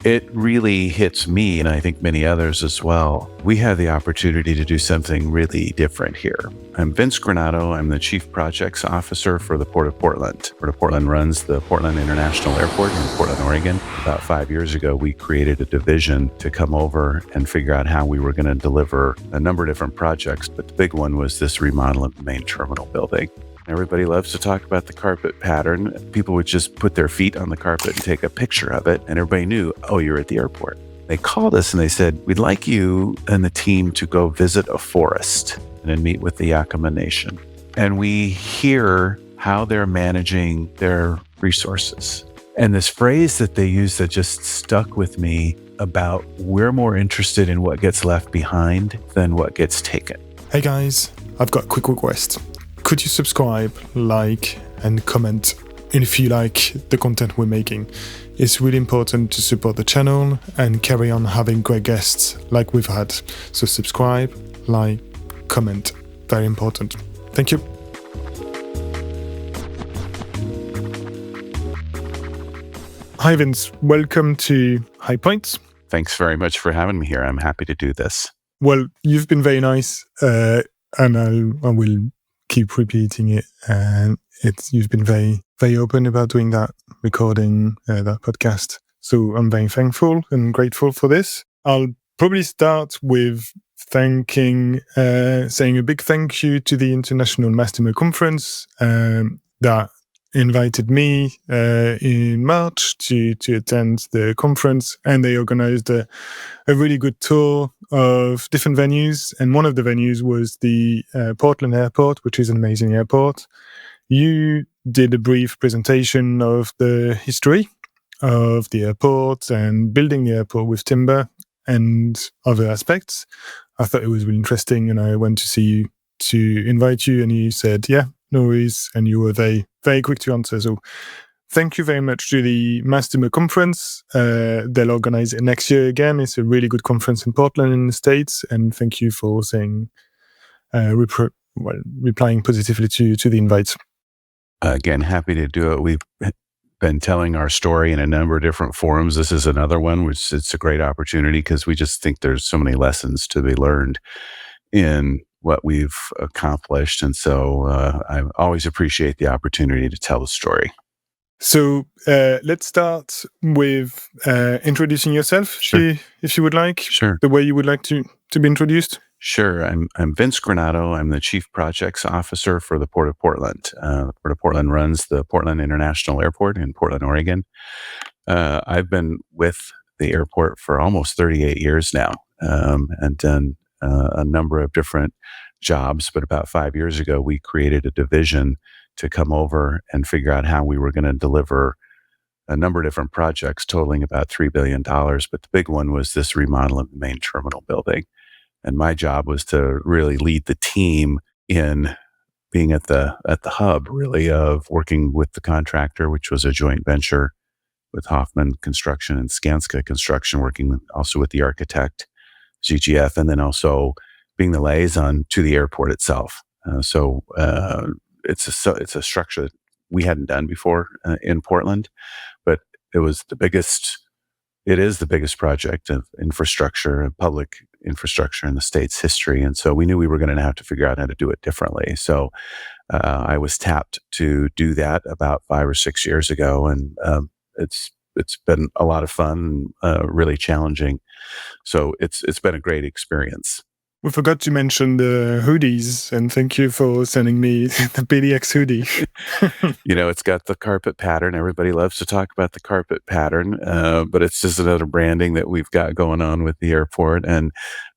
It really hits me, and I think many others as well. We have the opportunity to do something really different here. I'm Vince Granato. I'm the Chief Projects Officer for the Port of Portland. Port of Portland runs the Portland International Airport in Portland, Oregon. About 5 years ago, we created a division to come over and figure out how we were going to deliver a number of different projects, but the big one was this remodel of the main terminal building. Everybody loves to talk about the carpet pattern. People would just put their feet on the carpet and take a picture of it, and everybody knew, oh, you're at the airport. They called us and they said, we'd like you and the team to go visit a forest and then meet with the Yakama Nation. And we hear how they're managing their resources. And this phrase that they use that just stuck with me about we're more interested in what gets left behind than what gets taken. Hey guys, I've got a quick request. Could you subscribe, like, and comment if you like the content we're making? It's really important to support the channel and carry on having great guests like we've had. So subscribe, like, comment. Very important. Thank you. Hi Vince, welcome to High Points. Thanks very much for having me here. I'm happy to do this. Well, you've been very nice, and I will keep repeating it. And you've been very, very open about doing that, recording that podcast. So I'm very thankful and grateful for this. I'll probably start with saying a big thank you to the International Mastermind Conference that invited me in March to attend the conference, and they organized a really good tour of different venues, and one of the venues was the Portland Airport, which is an amazing airport. You did a brief presentation of the history of the airport and building the airport with timber and other aspects. I thought it was really interesting, and I went to see you to invite you, and you said, yeah, no worries, and you were very, very quick to answer. So thank you very much to the Mastermind Conference. They'll organize it next year again. It's a really good conference in Portland in the States, and thank you for saying, replying positively to the invite. Again, happy to do it. We've been telling our story in a number of different forums. This is another one, which it's a great opportunity because we just think there's so many lessons to be learned in what we've accomplished. And so I always appreciate the opportunity to tell the story. So let's start with introducing yourself, Sure. if you would like. Sure. The way you would like to be introduced. Sure. I'm Vince Granato. I'm the Chief Projects Officer for the Port of Portland. The Port of Portland runs the Portland International Airport in Portland, Oregon. I've been with the airport for almost 38 years now, and done a number of different jobs. But about 5 years ago, we created a division to come over and figure out how we were going to deliver a number of different projects totaling about $3 billion. But the big one was this remodel of the main terminal building. And my job was to really lead the team in being at the hub, really, of working with the contractor, which was a joint venture with Hoffman Construction and Skanska Construction, working also with the architect, GGF, and then also being the liaison to the airport itself. So it's a structure that we hadn't done before in Portland, but it is the biggest project of infrastructure, public infrastructure in the state's history. And so we knew we were going to have to figure out how to do it differently. So I was tapped to do that about 5 or 6 years ago. And it's been a lot of fun, really challenging. So it's been a great experience. We forgot to mention the hoodies, and thank you for sending me the PDX hoodie. It's got the carpet pattern. Everybody loves to talk about the carpet pattern, but it's just another branding that we've got going on with the airport, and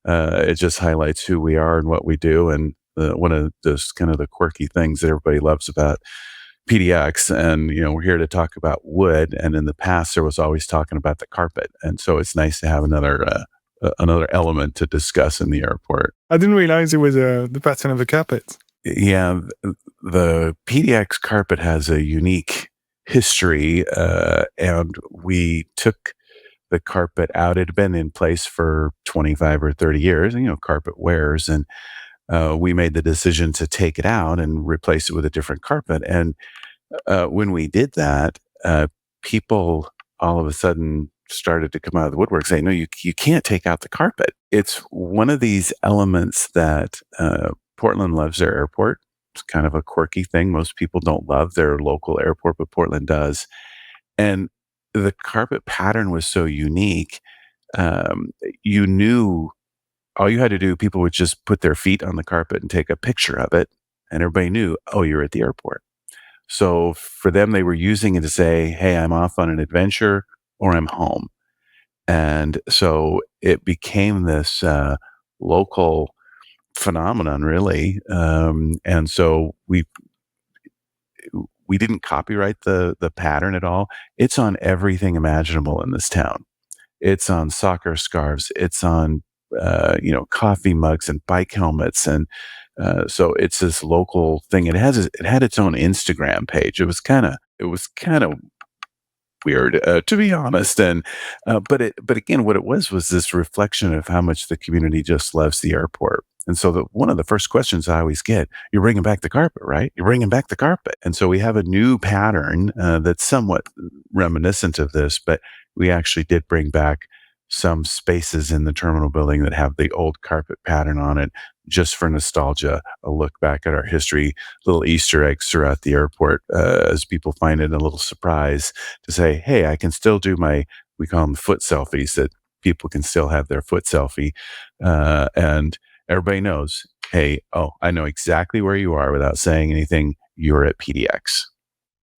it just highlights who we are and what we do. And one of those kind of the quirky things that everybody loves about PDX, and we're here to talk about wood, and in the past there was always talking about the carpet, and so it's nice to have another element to discuss in the airport. I didn't realize it was the pattern of the carpet. Yeah, the PDX carpet has a unique history, and we took the carpet out. It had been in place for 25 or 30 years, and carpet wears, and we made the decision to take it out and replace it with a different carpet. And when we did that, people all of a sudden started to come out of the woodwork saying, no, you can't take out the carpet. It's one of these elements that Portland loves their airport. It's kind of a quirky thing. Most people don't love their local airport, but Portland does. And the carpet pattern was so unique. You knew all you had to do, people would just put their feet on the carpet and take a picture of it. And everybody knew, oh, you're at the airport. So for them, they were using it to say, hey, I'm off on an adventure or I'm home. And so it became this local phenomenon, really. And so we didn't copyright the pattern at all. It's on everything imaginable in this town. It's on soccer scarves. It's on coffee mugs and bike helmets, and so it's this local thing. It had its own Instagram page. It was kind of weird, to be honest. And but again, what it was this reflection of how much the community just loves the airport. And so one of the first questions I always get, you're bringing back the carpet, right? You're bringing back the carpet. And so we have a new pattern that's somewhat reminiscent of this, but we actually did bring back some spaces in the terminal building that have the old carpet pattern on it, just for nostalgia, a look back at our history, little Easter eggs throughout the airport, as people find it a little surprise to say, hey, I can still do we call them foot selfies, that people can still have their foot selfie. And everybody knows, hey, oh, I know exactly where you are without saying anything. You're at PDX.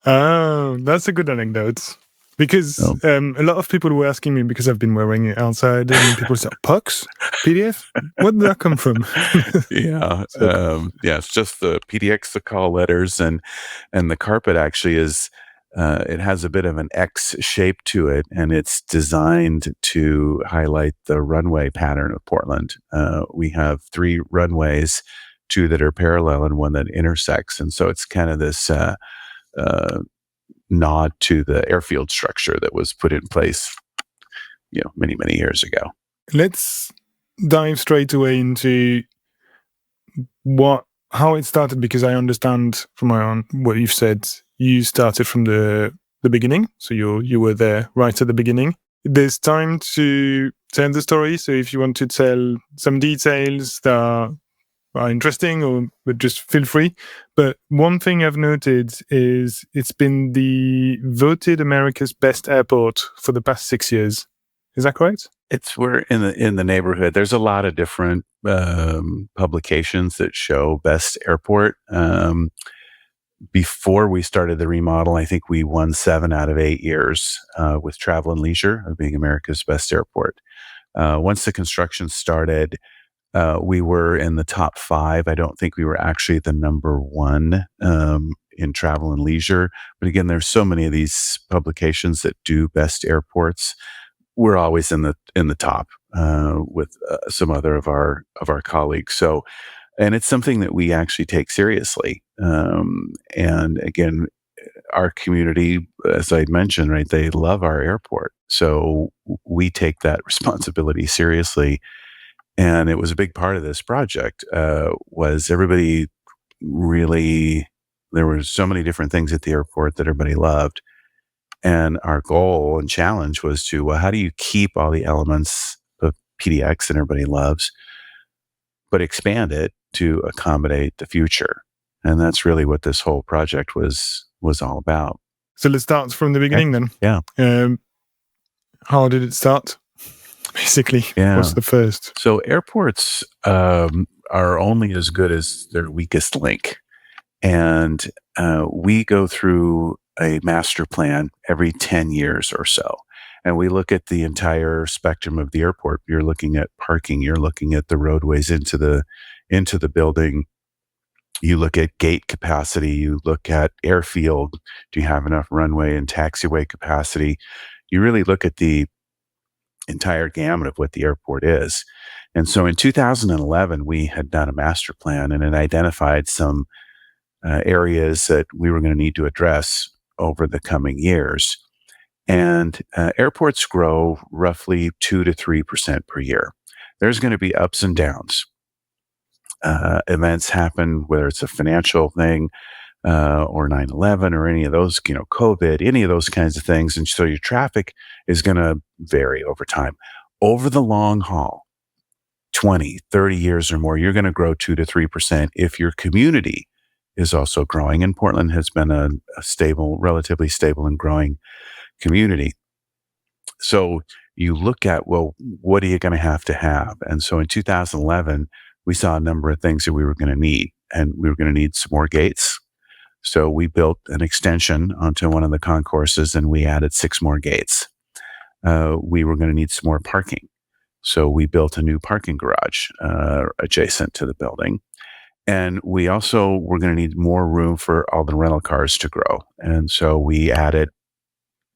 Oh, that's a good anecdote. Because a lot of people were asking me, because I've been wearing it outside, and people say, pucks? PDF? Where did that come from? Yeah. It's just the PDX, the call letters, and the carpet actually is, it has a bit of an X shape to it, and it's designed to highlight the runway pattern of Portland. We have 3 runways, 2 that are parallel and 1 that intersects. And so it's kind of this nod to the airfield structure that was put in place, many, many years ago. Let's dive straight away into how it started, because I understand from what you've said, you started from the beginning, so you were there right at the beginning. There's time to tell the story, so if you want to tell some details that are interesting, but just feel free. But one thing I've noted is it's been voted America's best airport for the past 6 years. Is that correct? We're in the neighborhood. There's a lot of different publications that show best airport. Before we started the remodel, I think we won 7 out of 8 years with Travel and Leisure of being America's best airport. Once the construction started, we were in the top 5. I don't think we were actually the number 1 in Travel and Leisure. But again, there's so many of these publications that do best airports. We're always in the top with some other of our colleagues. So, and it's something that we actually take seriously. And again, our community, as I mentioned, right, they love our airport. So we take that responsibility seriously. And it was a big part of this project, was everybody really, there were so many different things at the airport that everybody loved. And our goal and challenge was to, well, how do you keep all the elements of PDX that everybody loves, but expand it to accommodate the future? And that's really what this whole project was all about. So let's start from the beginning then. Yeah. How did it start? Basically, what's the first? So airports are only as good as their weakest link. And we go through a master plan every 10 years or so. And we look at the entire spectrum of the airport. You're looking at parking. You're looking at the roadways into the building. You look at gate capacity. You look at airfield. Do you have enough runway and taxiway capacity? You really look at the entire gamut of what the airport is. And so in 2011, we had done a master plan, and it identified some areas that we were going to need to address over the coming years. And airports grow roughly 2 to 3% per year. There's going to be ups and downs. Events happen, whether it's a financial thing, or 9/11 or any of those, COVID, any of those kinds of things. And so your traffic is going to vary over time. Over the long haul, 20, 30 years or more, you're going to grow 2 to 3% if your community is also growing. And Portland has been a stable, relatively stable and growing community. So you look at, well, what are you going to have? And so in 2011, we saw a number of things that we were going to need, and we were going to need some more gates. So we built an extension onto one of the concourses, and we added 6 more gates. We were going to need some more parking. So we built a new parking garage adjacent to the building. And we also were going to need more room for all the rental cars to grow. And so we added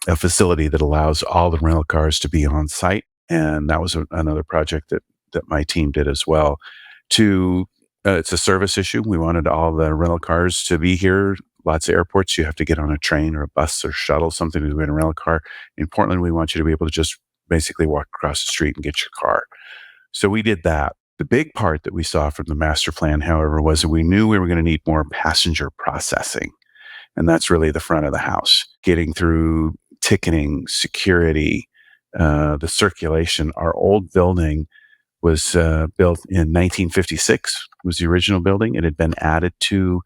a facility that allows all the rental cars to be on site. And that was another project that my team did as well. It's a service issue. We wanted all the rental cars to be here. Lots of airports, you have to get on a train or a bus or shuttle, something to do in a rental car. In Portland, we want you to be able to just basically walk across the street and get your car. So we did that. The big part that we saw from the master plan, however, was that we knew we were going to need more passenger processing. And that's really the front of the house, getting through ticketing, security, the circulation. Our old building was built in 1956, was the original building. It had been added to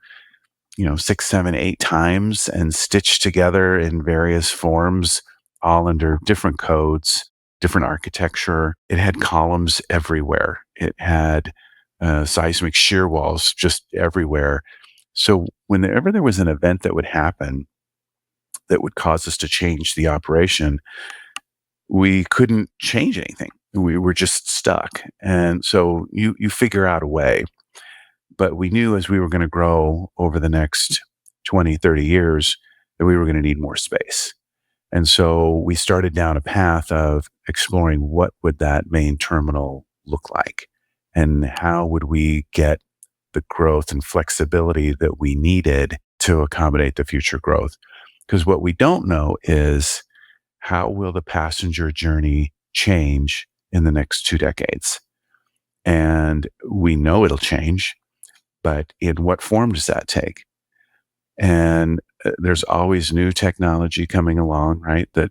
6, 7, 8 times and stitched together in various forms, all under different codes, different architecture. It had columns everywhere. It had seismic shear walls just everywhere. So whenever there was an event that would happen that would cause us to change the operation, we couldn't change anything. We were just stuck. And so you figure out a way. But we knew as we were going to grow over the next 20, 30 years that we were going to need more space. And so we started down a path of exploring what would that main terminal look like and how would we get the growth and flexibility that we needed to accommodate the future growth. Because what we don't know is how will the passenger journey change in the next 2 decades? And we know it'll change, but in what form does that take? And there's always new technology coming along, right, that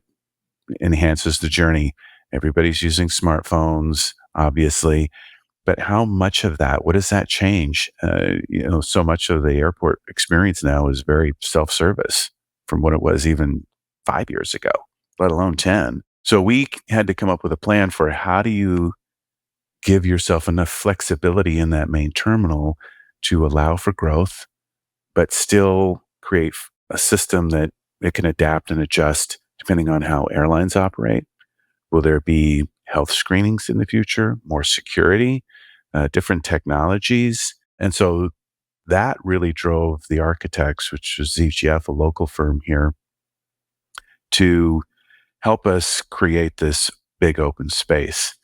enhances the journey. Everybody's using smartphones, obviously, but how much of that, what does that change? So much of the airport experience now is very self-service from what it was even 5 years ago, let alone 10. So we had to come up with a plan for how do you give yourself enough flexibility in that main terminal to allow for growth, but still create a system that it can adapt and adjust depending on how airlines operate. Will there be health screenings in the future, more security, different technologies? And so that really drove the architects, which was ZGF, a local firm here, to help us create this big open space.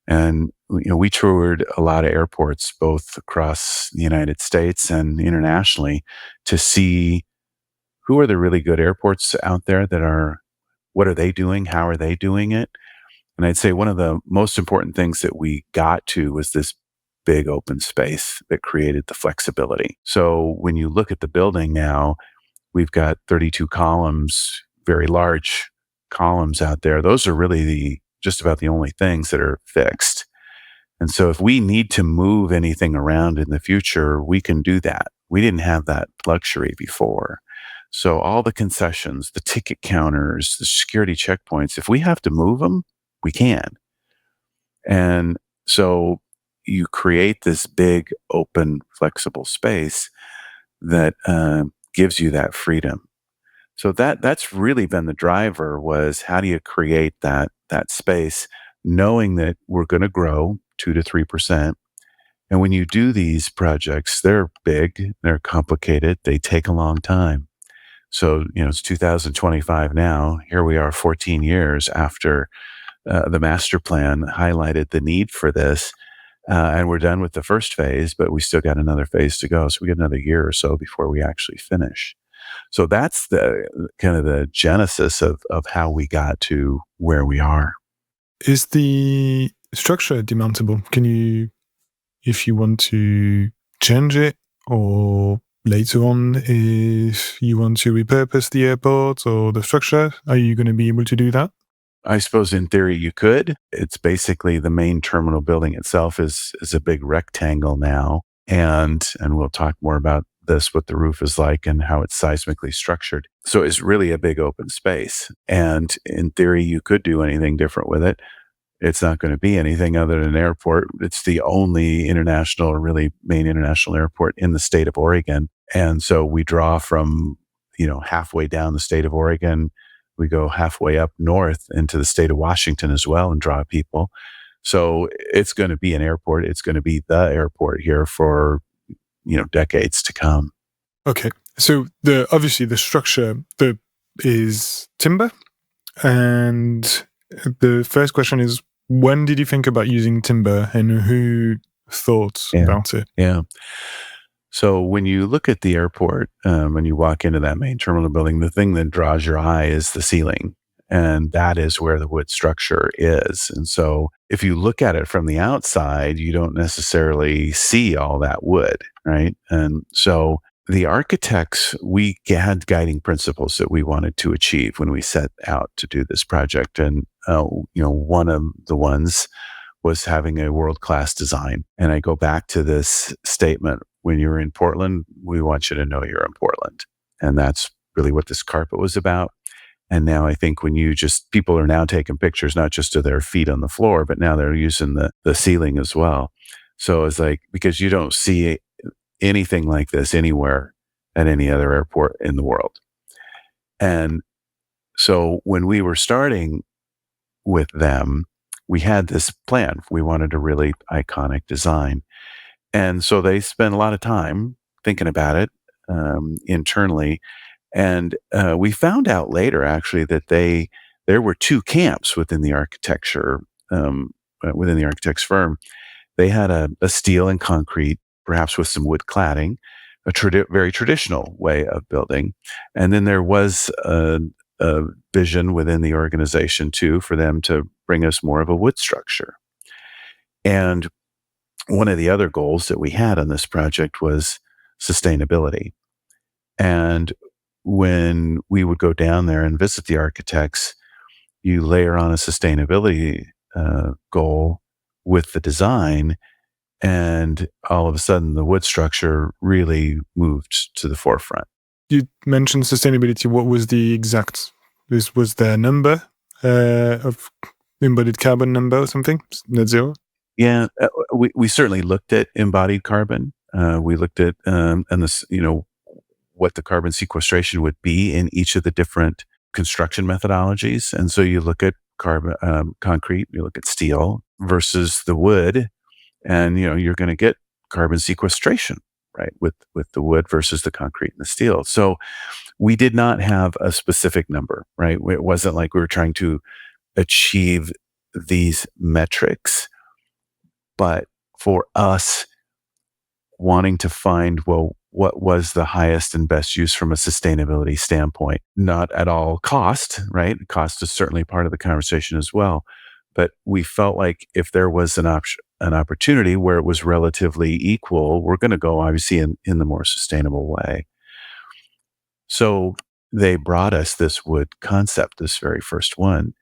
And we toured a lot of airports, both across the United States and internationally, to see who are the really good airports out there what are they doing? How are they doing it? And I'd say one of the most important things that we got to was this big open space that created the flexibility. So when you look at the building now, we've got 32 columns, very large columns out there. Those are really just about the only things that are fixed. And so if we need to move anything around in the future, we can do that. We didn't have that luxury before. So all the concessions, the ticket counters, the security checkpoints, if we have to move them, we can. And so you create this big, open, flexible space that gives you that freedom. So that's really been the driver, was how do you create that space, knowing that we're going to grow 2 to 3%. And when you do these projects, they're big, they're complicated, they take a long time. So, it's 2025 now. Here we are 14 years after the master plan highlighted the need for this. And we're done with the first phase, but we still got another phase to go. So we got another year or so before we actually finish. So that's the kind of the genesis of how we got to where we are. Is the structure demountable? Can you, if you want to change it or later on, if you want to repurpose the airport or the structure, are you going to be able to do that? I suppose in theory you could. It's basically the main terminal building itself is a big rectangle now. And we'll talk more about this, what the roof is like and how it's seismically structured. So it's really a big open space. And in theory, you could do anything different with it. It's not going to be anything other than an airport. It's the only international or really main international airport in the state of Oregon. And so we draw from, halfway down the state of Oregon. We go halfway up north into the state of Washington as well and draw people. So it's going to be an airport. It's going to be the airport here for, decades to come. Okay. So obviously the structure is timber. And the first question is, when did you think about using timber and who thought about it? Yeah. So when you look at the airport, when you walk into that main terminal building, the thing that draws your eye is the ceiling. And that is where the wood structure is. And so if you look at it from the outside, you don't necessarily see all that wood, right? And so the architects, we had guiding principles that we wanted to achieve when we set out to do this project. And, one of the ones was having a world-class design. And I go back to this statement, when you're in Portland, we want you to know you're in Portland. And that's really what this carpet was about. And now I think people are now taking pictures, not just of their feet on the floor, but now they're using the ceiling as well. So it's like, because you don't see anything like this anywhere at any other airport in the world. And so when we were starting with them, we had this plan. We wanted a really iconic design. And so they spent a lot of time thinking about it internally. And we found out later, actually, that there were two camps within the architecture, within the architect's firm. They had a steel and concrete, perhaps with some wood cladding, very traditional way of building. And then there was a vision within the organization, too, for them to bring us more of a wood structure. And one of the other goals that we had on this project was sustainability. And when we would go down there and visit the architects, you layer on a sustainability goal with the design, and all of a sudden the wood structure really moved to the forefront. You mentioned sustainability. What was the exact? This was their number of embodied carbon number or something? Net zero? Yeah, we certainly looked at embodied carbon. We looked at and this, what the carbon sequestration would be in each of the different construction methodologies. And so you look at concrete, you look at steel versus the wood, and you're going to get carbon sequestration, right, with the wood versus the concrete and the steel. So we did not have a specific number, right? It wasn't like we were trying to achieve these metrics, but for us, wanting to find, well, what was the highest and best use from a sustainability standpoint? Not at all cost, right? Cost is certainly part of the conversation as well. But we felt like if there was an opportunity where it was relatively equal, we're going to go obviously in the more sustainable way. So they brought us this wood concept, this very first one.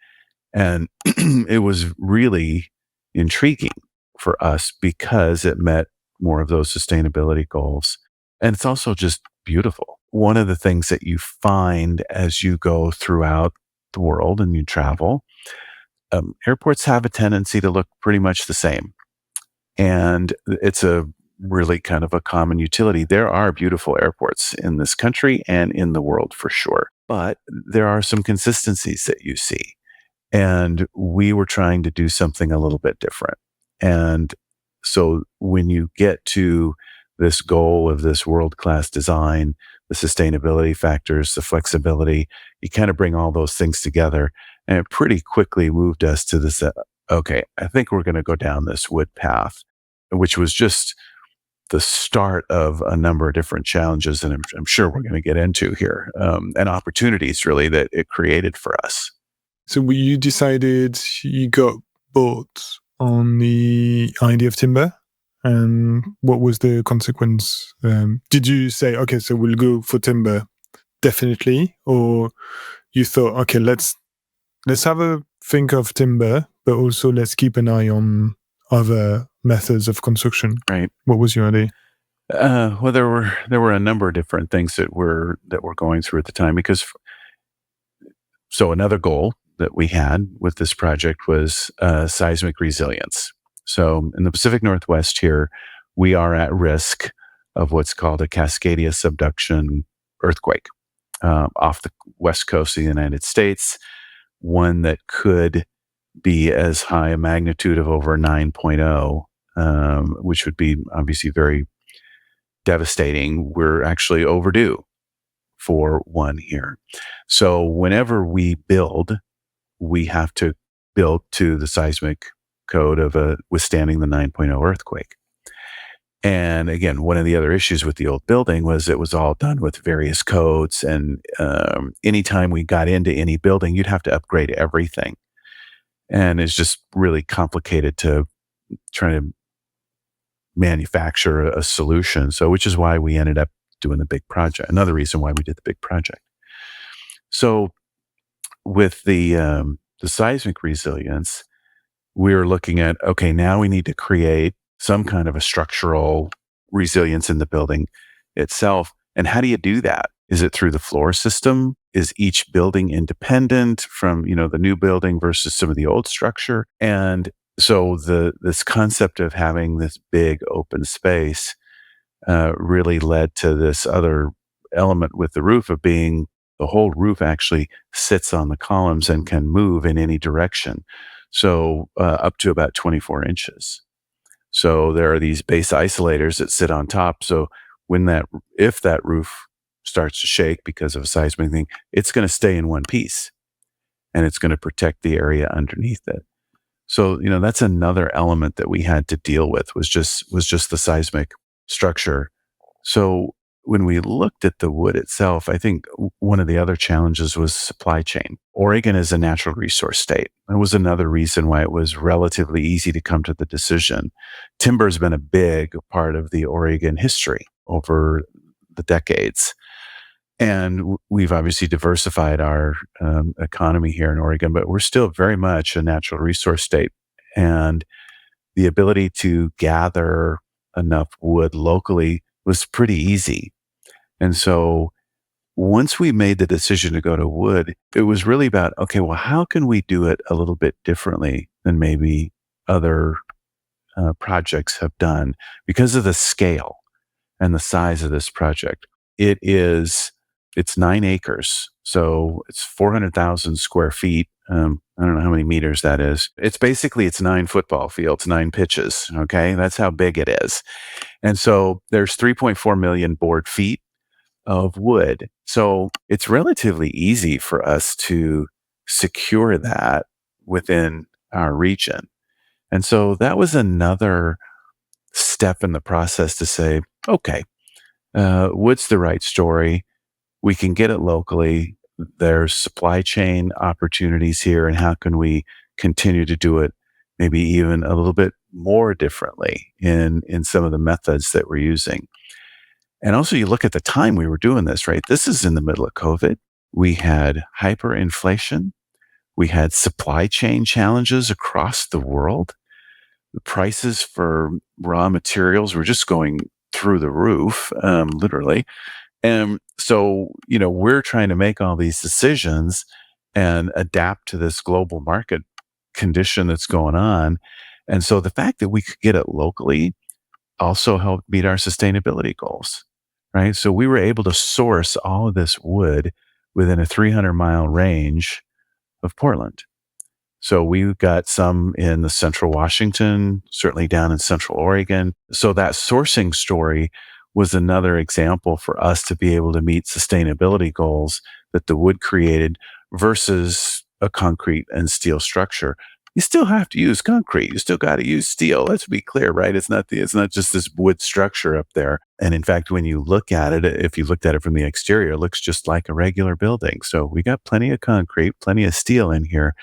And it was really intriguing for us because it met more of those sustainability goals. And it's also just beautiful. One of the things that you find as you go throughout the world and you travel, airports have a tendency to look pretty much the same. And it's a really kind of a common utility. There are beautiful airports in this country and in the world for sure. But there are some consistencies that you see. And we were trying to do something a little bit different. And so when you get to this goal of this world-class design, the sustainability factors, the flexibility, you kind of bring all those things together. And it pretty quickly moved us to this, okay, I think we're going to go down this wood path, which was just the start of a number of different challenges. And I'm sure we're going to get into here, and opportunities really that it created for us. So you decided you got bought on the idea of timber, And what was the consequence? Did you say, okay, so we'll go for timber definitely, or you thought, okay, let's have a think of timber, but also let's keep an eye on other methods of construction? Right. What was your idea? Well, there were a number of different things that we're going through at the time because so another goal that we had with this project was seismic resilience. So in the Pacific Northwest here, we are at risk of what's called a Cascadia subduction earthquake off the west coast of the United States, one that could be as high a magnitude of over 9.0, which would be obviously very devastating. We're actually overdue for one here. So whenever we build, we have to build to the seismic code of withstanding the 9.0 earthquake. And again, one of the other issues with the old building was it was all done with various codes. And anytime we got into any building, you'd have to upgrade everything. And it's just really complicated to try to manufacture a solution. So, which is why we ended up doing the big project. Another reason why we did the big project. So, with the seismic resilience, we were looking at, okay, now we need to create some kind of a structural resilience in the building itself. And how do you do that? Is it through the floor system? Is each building independent from, the new building versus some of the old structure? And so this concept of having this big open space really led to this other element with the roof of being the whole roof actually sits on the columns and can move in any direction. So up to about 24 inches. So there are these base isolators that sit on top. So if that roof starts to shake because of a seismic thing, it's going to stay in one piece and it's going to protect the area underneath it. So, that's another element that we had to deal with was just the seismic structure. So when we looked at the wood itself, I think one of the other challenges was supply chain. Oregon is a natural resource state. That was another reason why it was relatively easy to come to the decision. Timber has been a big part of the Oregon history over the decades. And we've obviously diversified our economy here in Oregon, but we're still very much a natural resource state. And the ability to gather enough wood locally was pretty easy. And so once we made the decision to go to wood, it was really about, okay, well, how can we do it a little bit differently than maybe other projects have done because of the scale and the size of this project. It's 9 acres. So it's 400,000 square feet. I don't know how many meters that is. It's 9 football fields, 9 pitches. Okay. That's how big it is. And so there's 3.4 million board feet of wood. So it's relatively easy for us to secure that within our region. And so that was another step in the process to say, okay, wood's the right story. We can get it locally. There's supply chain opportunities here, and how can we continue to do it maybe even a little bit more differently in some of the methods that we're using. And also you look at the time we were doing this, right? This is in the middle of COVID. We had hyperinflation. We had supply chain challenges across the world. The prices for raw materials were just going through the roof, literally. And so, we're trying to make all these decisions and adapt to this global market condition that's going on. And so the fact that we could get it locally also helped meet our sustainability goals, right? So we were able to source all of this wood within a 300-mile range of Portland. So we got some in the central Washington, certainly down in central Oregon. So that sourcing story was another example for us to be able to meet sustainability goals that the wood created versus a concrete and steel structure. You still have to use concrete. You still got to use steel. Let's be clear, right? It's not just this wood structure up there. And in fact, when you look at it, if you looked at it from the exterior, it looks just like a regular building. So we got plenty of concrete, plenty of steel in here.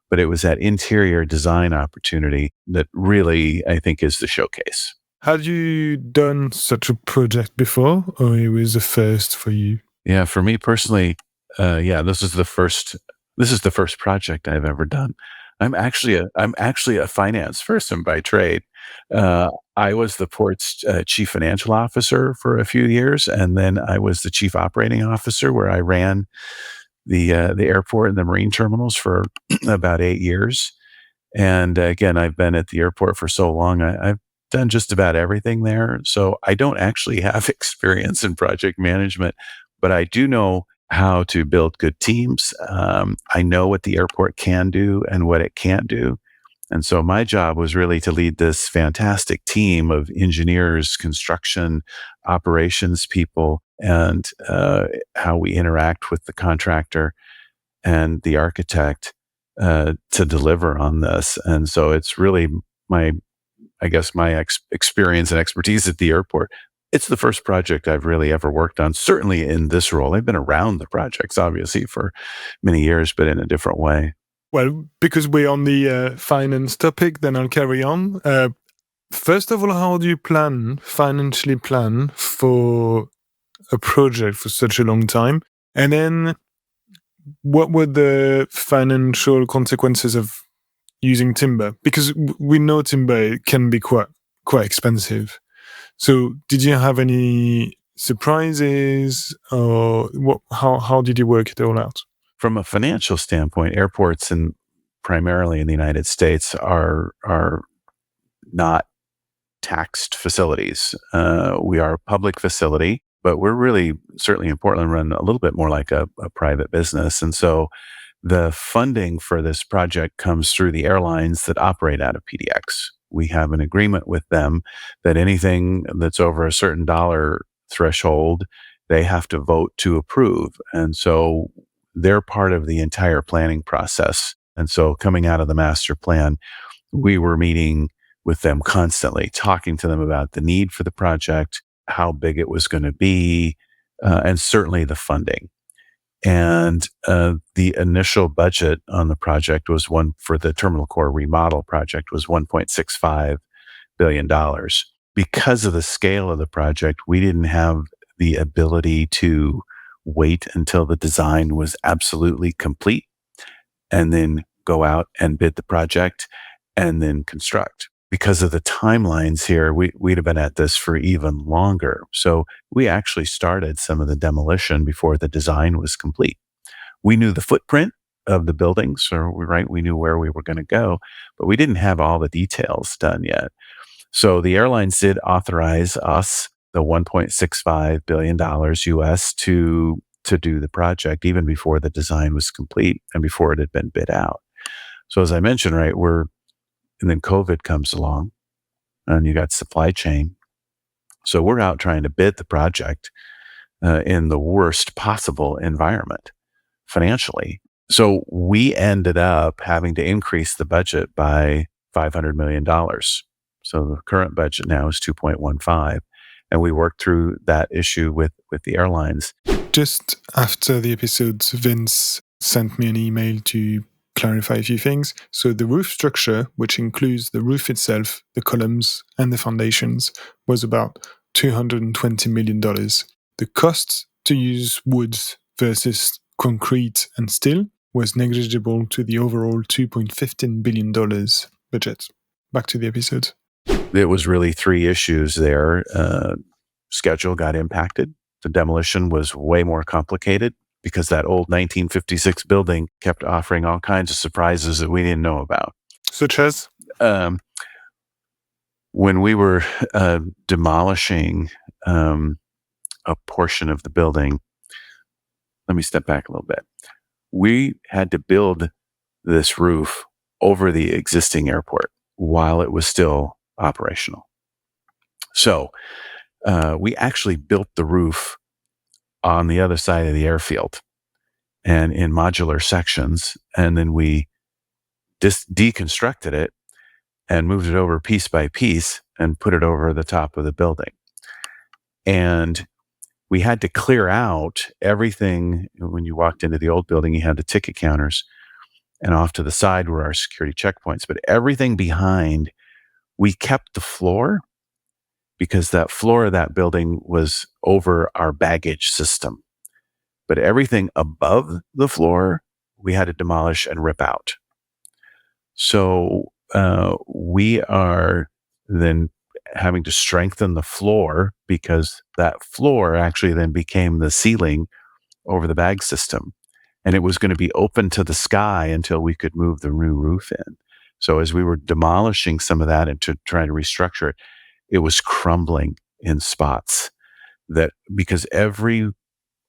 But it was that interior design opportunity that really, I think, is the showcase. Had you done such a project before, or it was the first for you? Yeah, for me personally, this is the first project I've ever done. I'm actually a finance person by trade. Uh, I was the port's chief financial officer for a few years, and then I was the chief operating officer, where I ran the airport and the marine terminals for about 8 years. And again, I've been at the airport for so long. I've done just about everything there. So I don't actually have experience in project management, but I do know how to build good teams. I know what the airport can do and what it can't do. And so my job was really to lead this fantastic team of engineers, construction, operations people, and how we interact with the contractor and the architect to deliver on this. And so it's really my, I guess, my experience and expertise at the airport. It's the first project I've really ever worked on, certainly in this role. I've been around the projects, obviously, for many years, but in a different way. Well, because we're on the finance topic, then I'll carry on. First of all, how do you financially plan for a project for such a long time? And then what were the financial consequences of using timber? Because we know timber can be quite expensive. So did you have any surprises, or how did you work it all out? From a financial standpoint, airports and primarily in the United States are not taxed facilities. We are a public facility, but we're really, certainly in Portland, run a little bit more like a private business. And so the funding for this project comes through the airlines that operate out of PDX. We have an agreement with them that anything that's over a certain dollar threshold, they have to vote to approve. And so they're part of the entire planning process. And so coming out of the master plan, we were meeting with them constantly, talking to them about the need for the project, how big it was going to be, and certainly the funding. And the initial budget on the project was one for the terminal core remodel project was $1.65 billion. Because of the scale of the project, we didn't have the ability to wait until the design was absolutely complete and then go out and bid the project and then construct. Because of the timelines here, we'd have been at this for even longer. So we actually started some of the demolition before the design was complete. We knew the footprint of the buildings, we knew where we were going to go, but we didn't have all the details done yet. So the airlines did authorize us the $1.65 billion US to do the project even before the design was complete and before it had been bid out. So as I mentioned, and then COVID comes along and you got supply chain. So we're out trying to bid the project in the worst possible environment financially. So we ended up having to increase the budget by $500 million. So the current budget now is 2.15. And we worked through that issue with the airlines. Just after the episode, Vince sent me an email to clarify a few things. So the roof structure, which includes the roof itself, the columns, and the foundations, was about $220 million. The cost to use wood versus concrete and steel was negligible to the overall $2.15 billion budget. Back to the episode. It was really three issues there. Schedule got impacted. The demolition was way more complicated because that old 1956 building kept offering all kinds of surprises that we didn't know about. Such as? When we were demolishing a portion of the building, let me step back a little bit. We had to build this roof over the existing airport while it was still operational. So we actually built the roof on the other side of the airfield and in modular sections. And then we deconstructed it and moved it over piece by piece and put it over the top of the building. And we had to clear out everything. When you walked into the old building, you had the ticket counters, and off to the side were our security checkpoints. But everything behind, we kept the floor, because that floor of that building was over our baggage system. But everything above the floor, we had to demolish and rip out. So we are then having to strengthen the floor because that floor actually then became the ceiling over the bag system. And it was going to be open to the sky until we could move the new roof in. So as we were demolishing some of that and to try to restructure it, it was crumbling in spots that because every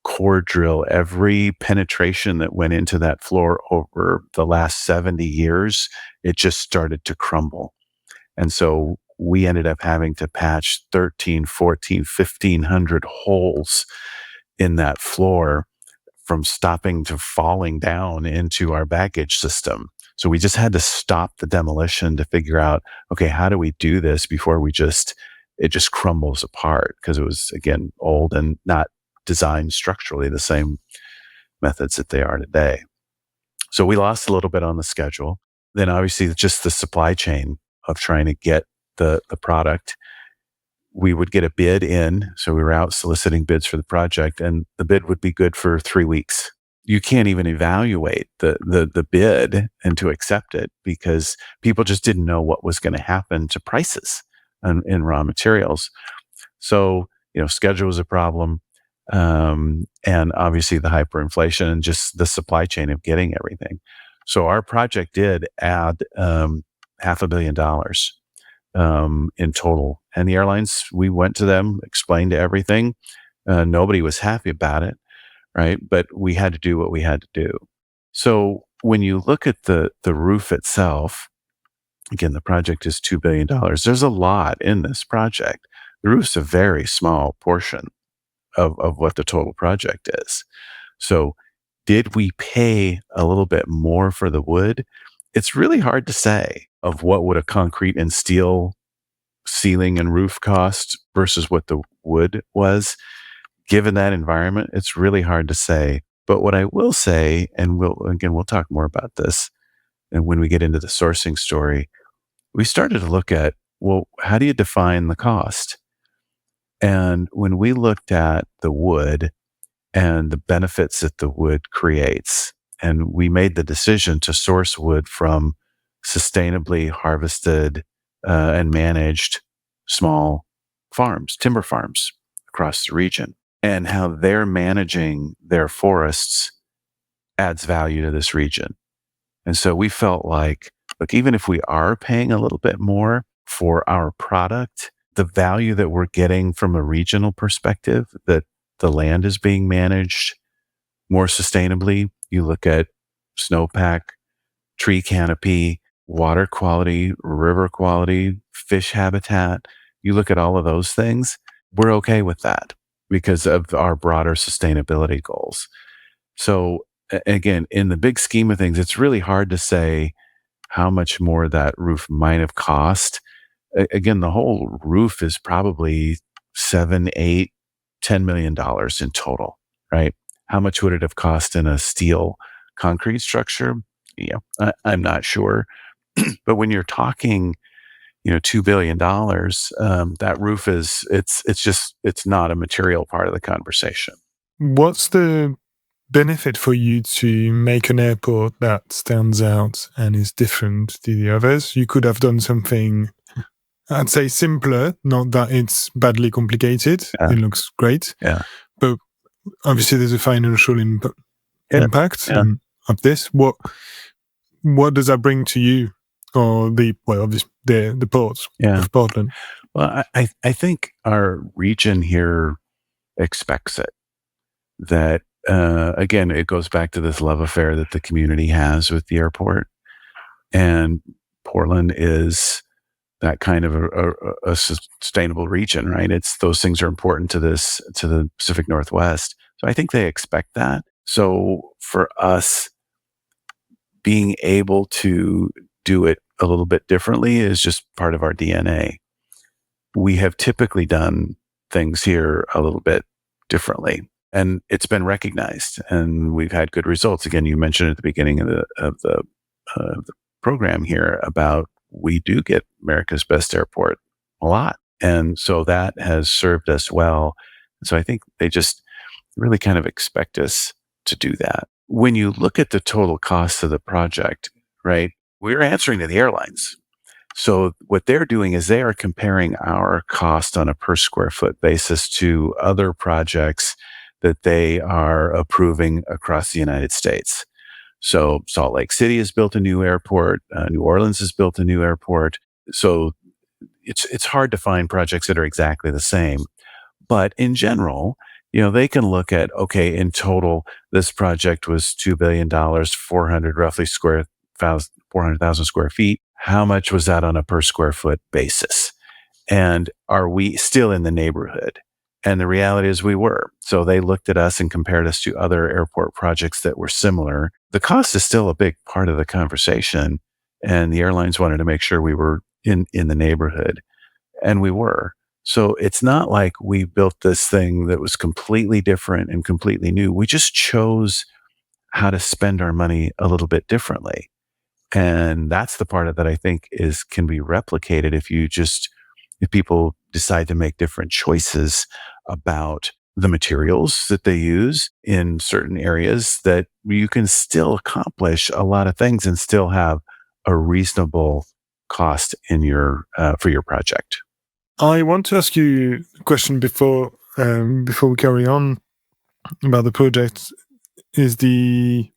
core drill, every penetration that went into that floor over the last 70 years, it just started to crumble. And so we ended up having to patch 13, 14, 1,500 holes in that floor from stopping to falling down into our baggage system. So we just had to stop the demolition to figure out, okay, how do we do this before it just crumbles apart? Because it was, again, old and not designed structurally the same methods that they are today. So we lost a little bit on the schedule. Then obviously just the supply chain of trying to get the product. We would get a bid in. So we were out soliciting bids for the project, and the bid would be good for 3 weeks. You can't even evaluate the bid and to accept it because people just didn't know what was going to happen to prices in raw materials. So, schedule was a problem. And obviously the hyperinflation and just the supply chain of getting everything. So our project did add $500 million in total. And the airlines, we went to them, explained everything. Nobody was happy about it, right? But we had to do what we had to do. So when you look at the roof itself, again, the project is $2 billion. There's a lot in this project. The roof's a very small portion of what the total project is. So did we pay a little bit more for the wood? It's really hard to say of what would a concrete and steel ceiling and roof cost versus what the wood was. Given that environment, it's really hard to say. But what I will say, and we'll talk more about this, and when we get into the sourcing story, we started to look at, well, how do you define the cost? And when we looked at the wood and the benefits that the wood creates, and we made the decision to source wood from sustainably harvested and managed small farms, timber farms across the region, and how they're managing their forests adds value to this region. And so we felt like, look, even if we are paying a little bit more for our product, the value that we're getting from a regional perspective, that the land is being managed more sustainably. You look at snowpack, tree canopy, water quality, river quality, fish habitat. You look at all of those things, we're okay with that because of our broader sustainability goals. So again, in the big scheme of things, it's really hard to say how much more that roof might have cost. Again, the whole roof is probably $7, $8, $10 million in total, right? How much would it have cost in a steel concrete structure? I'm not sure. But when you're talking, $2 billion, that roof it's not a material part of the conversation. What's the benefit for you to make an airport that stands out and is different to the others? You could have done something, I'd say, simpler, not that it's badly complicated. Yeah. It looks great. Yeah. But obviously there's a financial impact of this. What does that bring to you? Or obviously the ports of Portland? Well, I think our region here expects it. That, again, it goes back to this love affair that the community has with the airport. And Portland is that kind of a sustainable region, right? Those things are important to the Pacific Northwest. So I think they expect that. So for us, being able to do it a little bit differently is just part of our DNA. We have typically done things here a little bit differently, and it's been recognized, and we've had good results. Again, you mentioned at the beginning of the program here about we do get America's Best Airport a lot. And so that has served us well. So I think they just really kind of expect us to do that. When you look at the total cost of the project, right, we're answering to the airlines. So what they're doing is they are comparing our cost on a per square foot basis to other projects that they are approving across the United States. So Salt Lake City has built a new airport. New Orleans has built a new airport. So it's hard to find projects that are exactly the same. But in general, they can look at, okay, in total, this project was $2 billion, 400 roughly 400,000 square feet. How much was that on a per square foot basis? And are we still in the neighborhood? And the reality is we were. So they looked at us and compared us to other airport projects that were similar. The cost is still a big part of the conversation. And the airlines wanted to make sure we were in the neighborhood. And we were. So it's not like we built this thing that was completely different and completely new. We just chose how to spend our money a little bit differently. And that's the part of that I think can be replicated if people decide to make different choices about the materials that they use in certain areas, that you can still accomplish a lot of things and still have a reasonable cost in for your project. I want to ask you a question before we carry on about the project. Is the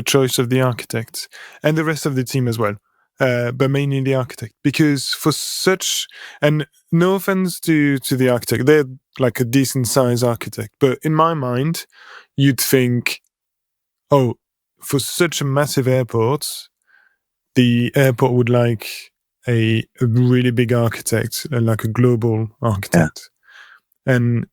choice of the architect, and the rest of the team as well, but mainly the architect, because and no offense to the architect, they're like a decent size architect, but in my mind, you'd think, oh, for such a massive airport, the airport would like a really big architect, like a global architect. Yeah. And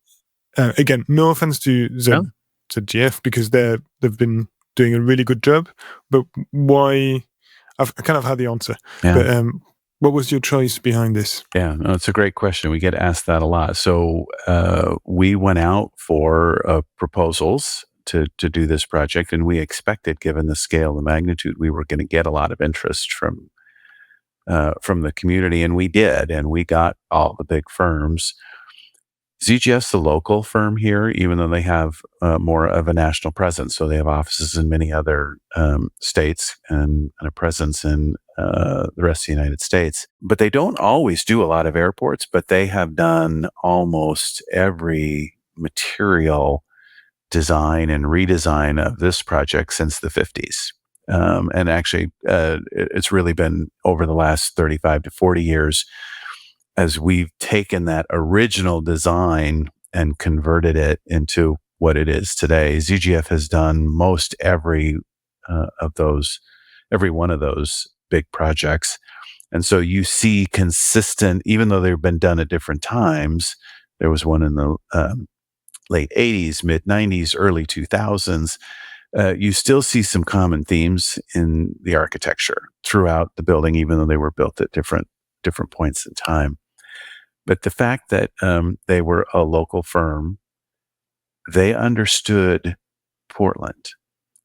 again, no offense to ZGF, because they've been doing a really good job, but why? I kind of had the answer. Yeah. But what was your choice behind this? Yeah, no, it's a great question. We get asked that a lot. So we went out for proposals to do this project, and we expected, given the scale, the magnitude, we were going to get a lot of interest from the community, and we did, and we got all the big firms. ZGF's the local firm here, even though they have more of a national presence. So they have offices in many other states and a presence in the rest of the United States. But they don't always do a lot of airports, but they have done almost every material design and redesign of this project since the 50s. And actually, it's really been over the last 35 to 40 years as we've taken that original design and converted it into what it is today. ZGF has done most every one of those big projects. And so you see consistent, even though they've been done at different times. There was one in the late 80s, mid 90s, early 2000s. You still see some common themes in the architecture throughout the building, even though they were built at different points in time. But the fact that they were a local firm, they understood Portland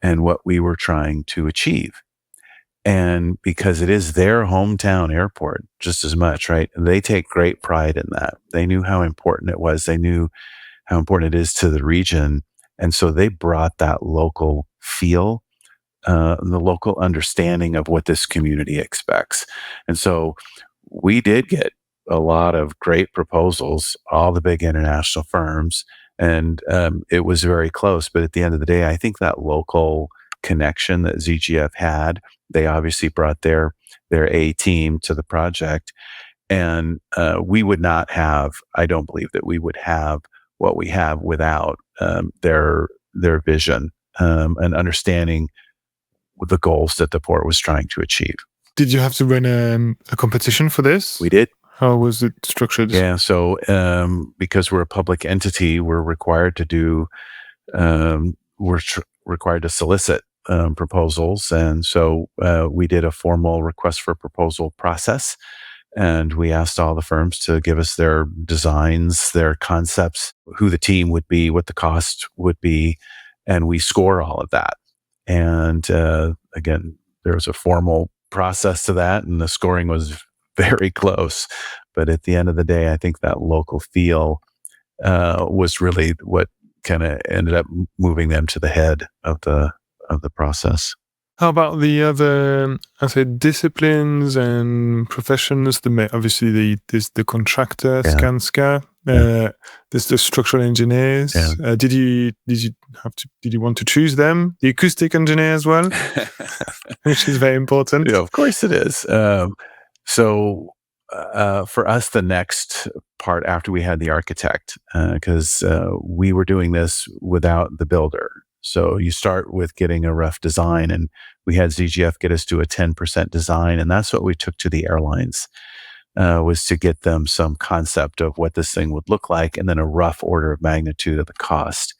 and what we were trying to achieve. And because it is their hometown airport just as much, right? They take great pride in that. They knew how important it was. They knew how important it is to the region. And so they brought that local feel, the local understanding of what this community expects. And so we did get a lot of great proposals, all the big international firms, and it was very close. But at the end of the day, I think that local connection that ZGF had, they obviously brought their A team to the project, and we would not have, I don't believe that we would have what we have without their vision and understanding the goals that the port was trying to achieve. Did you have to run a competition for this? We did. How was it structured? Yeah, so because we're a public entity, we're required to do, required to solicit proposals. And so we did a formal request for proposal process. And we asked all the firms to give us their designs, their concepts, who the team would be, what the cost would be. And we score all of that. And again, there was a formal process to that, and the scoring was very close. But at the end of the day, I think that local feel was really what kind of ended up moving them to the head of the process. How about the other, I say, disciplines and professions? Obviously, there's the contractor, Yeah. Skanska. Yeah. There's the structural engineers. Yeah. Did you want to choose them? The acoustic engineer as well, which is very important. Yeah, of course it is. So for us, the next part after we had the architect, because we were doing this without the builder. So you start with getting a rough design, and we had ZGF get us to a 10% design, and that's what we took to the airlines, was to get them some concept of what this thing would look like, and then a rough order of magnitude of the cost.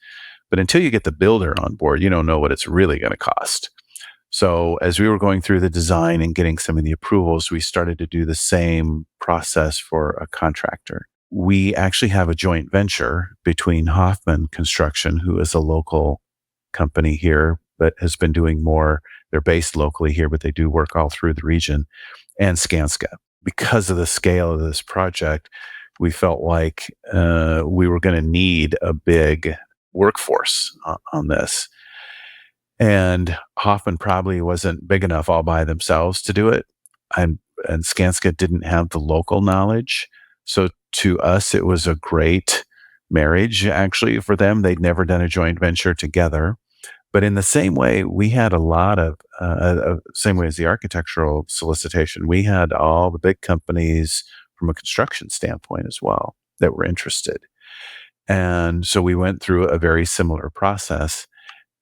But until you get the builder on board, you don't know what it's really going to cost. So as we were going through the design and getting some of the approvals, we started to do the same process for a contractor. We actually have a joint venture between Hoffman Construction, who is a local company here, but has been doing more. They're based locally here, but they do work all through the region, and Skanska. Because of the scale of this project, we felt like we were going to need a big workforce on this. And Hoffman probably wasn't big enough all by themselves to do it. And Skanska didn't have the local knowledge. So to us, it was a great marriage, actually, for them. They'd never done a joint venture together. But in the same way, we had a lot of, same way as the architectural solicitation, we had all the big companies from a construction standpoint as well that were interested. And so we went through a very similar process.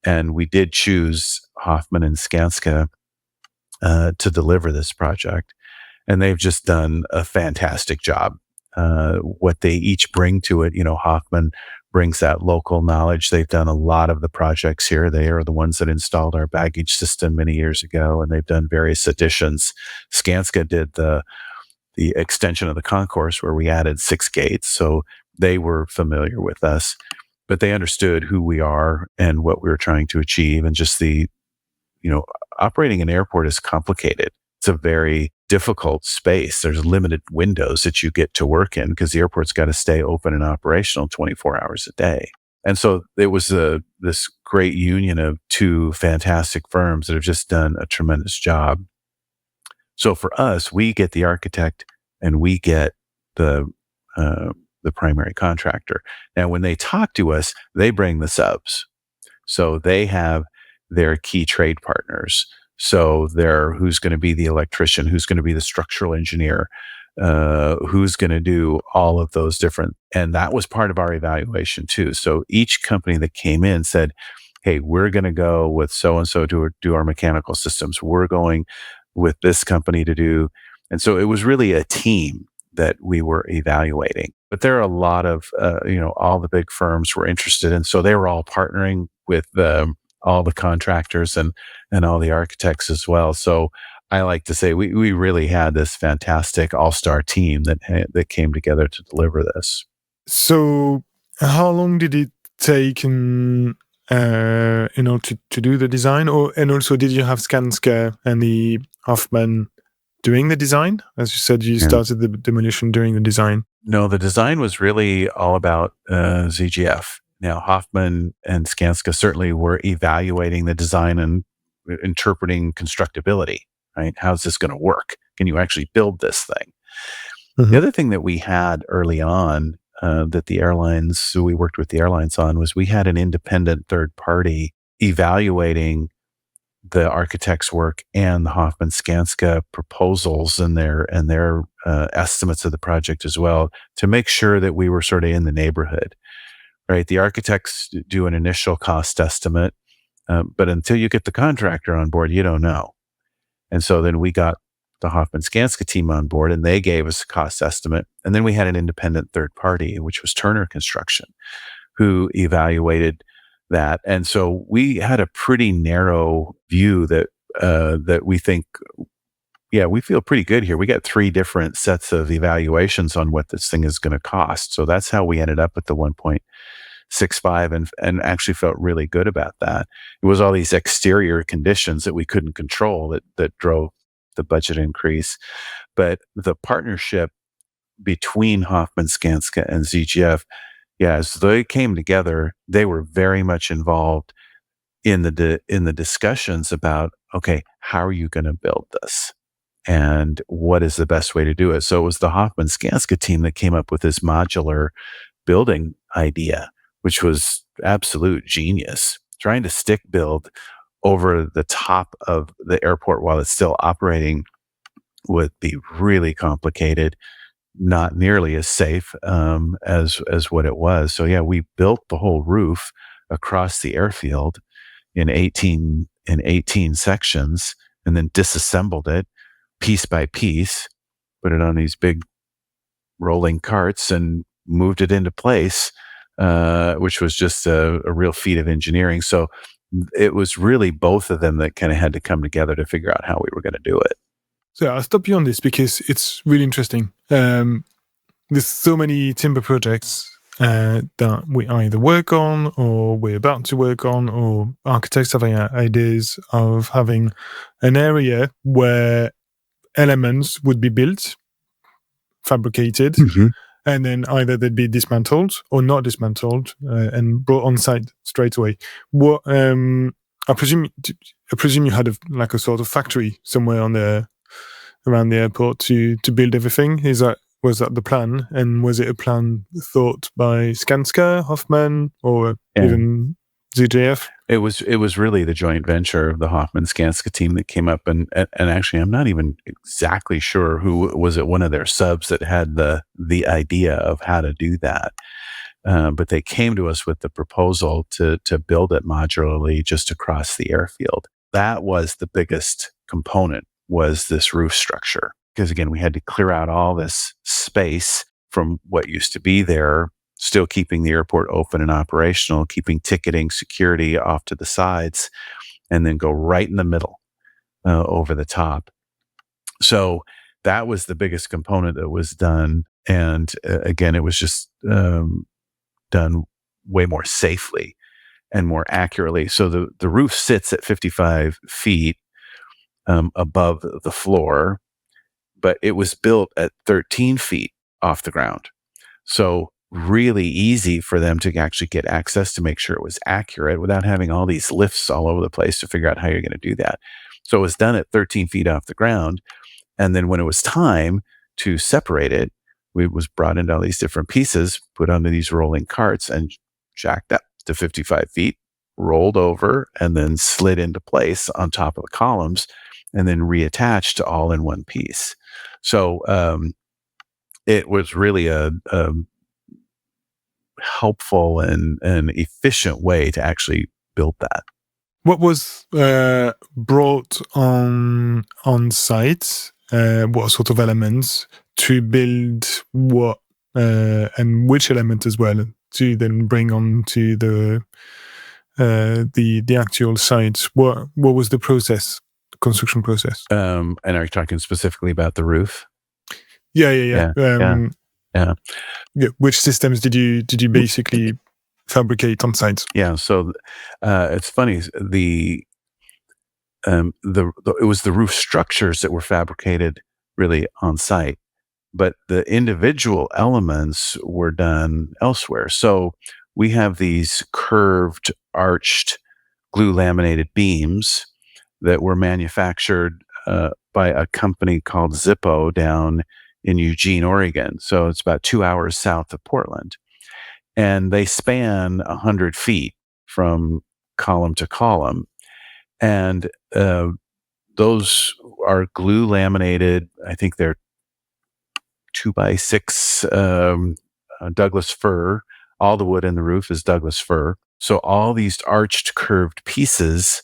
And we did choose Hoffman and Skanska to deliver this project. And they've just done a fantastic job. What they each bring to it, Hoffman brings that local knowledge. They've done a lot of the projects here. They are the ones that installed our baggage system many years ago, and they've done various additions. Skanska did the extension of the concourse where we added 6 gates. So they were familiar with us, but they understood who we are and what we were trying to achieve. And just operating an airport is complicated. It's a very difficult space. There's limited windows that you get to work in because the airport's got to stay open and operational 24 hours a day. And so it was this great union of 2 fantastic firms that have just done a tremendous job. So for us, we get the architect and we get the primary contractor. Now, when they talk to us, they bring the subs. So they have their key trade partners. So who's going to be the electrician, who's going to be the structural engineer, who's going to do all of those different. And that was part of our evaluation too. So each company that came in said, hey, we're going to go with so-and-so to do our mechanical systems. We're going with this company to do. And so it was really a team that we were evaluating. But there are a lot of, all the big firms were interested. And so they were all partnering with all the contractors and all the architects as well. So I like to say we really had this fantastic all-star team that came together to deliver this. So how long did it take to do the design? And also, did you have Skanska and the Hoffman doing the design? As you said, you started the demolition during the design. No, the design was really all about ZGF. Now, Hoffman and Skanska certainly were evaluating the design and interpreting constructability, right? How's this going to work? Can you actually build this thing? Mm-hmm. The other thing that we had early on that we worked with the airlines on was we had an independent third party evaluating the architect's work and the Hoffman Skanska proposals and their estimates of the project as well, to make sure that we were sort of in the neighborhood, right? The architects do an initial cost estimate, but until you get the contractor on board, you don't know. And so then we got the Hoffman Skanska team on board, and they gave us a cost estimate. And then we had an independent third party, which was Turner Construction, who evaluated that. And so we had a pretty narrow view that we think, we feel pretty good here. We got 3 different sets of evaluations on what this thing is going to cost. So that's how we ended up at the 1.65 and actually felt really good about that. It was all these exterior conditions that we couldn't control that drove the budget increase. But the partnership between Hoffman, Skanska, and ZGF, yeah, as they came together, they were very much involved in the discussions about, okay, how are you going to build this? And what is the best way to do it? So it was the Hoffman Skanska team that came up with this modular building idea, which was absolute genius. Trying to stick build over the top of the airport while it's still operating would be really complicated, not nearly as safe as what it was. So yeah, we built the whole roof across the airfield in 18 sections, and then disassembled it piece by piece, put it on these big rolling carts, and moved it into place, which was just a real feat of engineering. So it was really both of them that kind of had to come together to figure out how we were going to do it. So I'll stop you on this because it's really interesting. There's so many timber projects that we either work on or we're about to work on, or architects have ideas of having an area where elements would be built, fabricated, and then either they'd be dismantled or not dismantled and brought on site straight away. What I presume you had a sort of factory somewhere around the airport to build everything. Was that the plan? And was it a plan thought by Skanska, Hoffman, or even ZJF? It was really the joint venture of the Hoffman Skanska team that came up, and actually I'm not even exactly sure who was it. One of their subs that had the idea of how to do that, but they came to us with the proposal to build it modularly just across the airfield. That was the biggest component, was this roof structure, because again we had to clear out all this space from what used to be there, still keeping the airport open and operational, keeping ticketing, security off to the sides, and then go right in the middle over the top. So that was the biggest component that was done. And again, it was just done way more safely and more accurately. So the roof sits at 55 feet above the floor, but it was built at 13 feet off the ground. So really easy for them to actually get access to make sure it was accurate without having all these lifts all over the place to figure out how you're going to do that. So it was done at 13 feet off the ground. And then when it was time to separate it, it was brought into all these different pieces, put onto these rolling carts and jacked up to 55 feet, rolled over, and then slid into place on top of the columns, and then reattached all in one piece. So it was really a helpful and efficient way to actually build that. What was brought on site? What sort of elements to build what, and which element as well to then bring on to the actual site? What was the process, the construction process? And are you talking specifically about the roof? Yeah. Which systems did you basically fabricate on site? Yeah, so it's funny. It was the roof structures that were fabricated really on site, but the individual elements were done elsewhere. So we have these curved, arched, glue laminated beams that were manufactured by a company called Zippo down in Eugene, Oregon. So it's about 2 hours south of Portland. And they span 100 feet from column to column. And those are glue laminated. I think they're 2x6 Douglas fir. All the wood in the roof is Douglas fir. So all these arched, curved pieces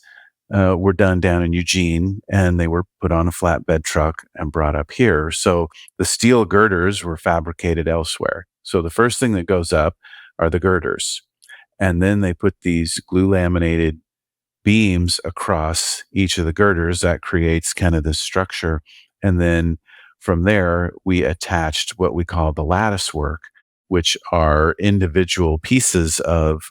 were done down in Eugene, and they were put on a flatbed truck and brought up here. So the steel girders were fabricated elsewhere. So the first thing that goes up are the girders. And then they put these glue laminated beams across each of the girders. That creates kind of this structure. And then from there, we attached what we call the lattice work, which are individual pieces of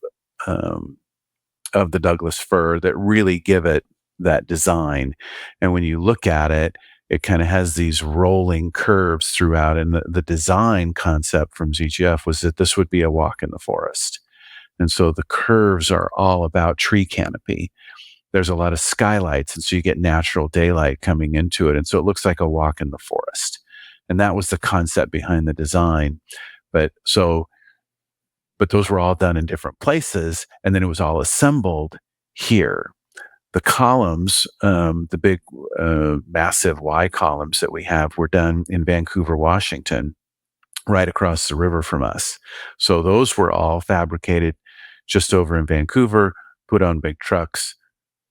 the Douglas fir that really give it that design. And when you look at it, it kind of has these rolling curves throughout. And the design concept from ZGF was that this would be a walk in the forest. And so the curves are all about tree canopy. There's a lot of skylights, and so you get natural daylight coming into it. And so it looks like a walk in the forest. And that was the concept behind the design. But those were all done in different places, and then it was all assembled here. The columns, the big, massive Y columns that we have were done in Vancouver, Washington, right across the river from us. So those were all fabricated just over in Vancouver, put on big trucks,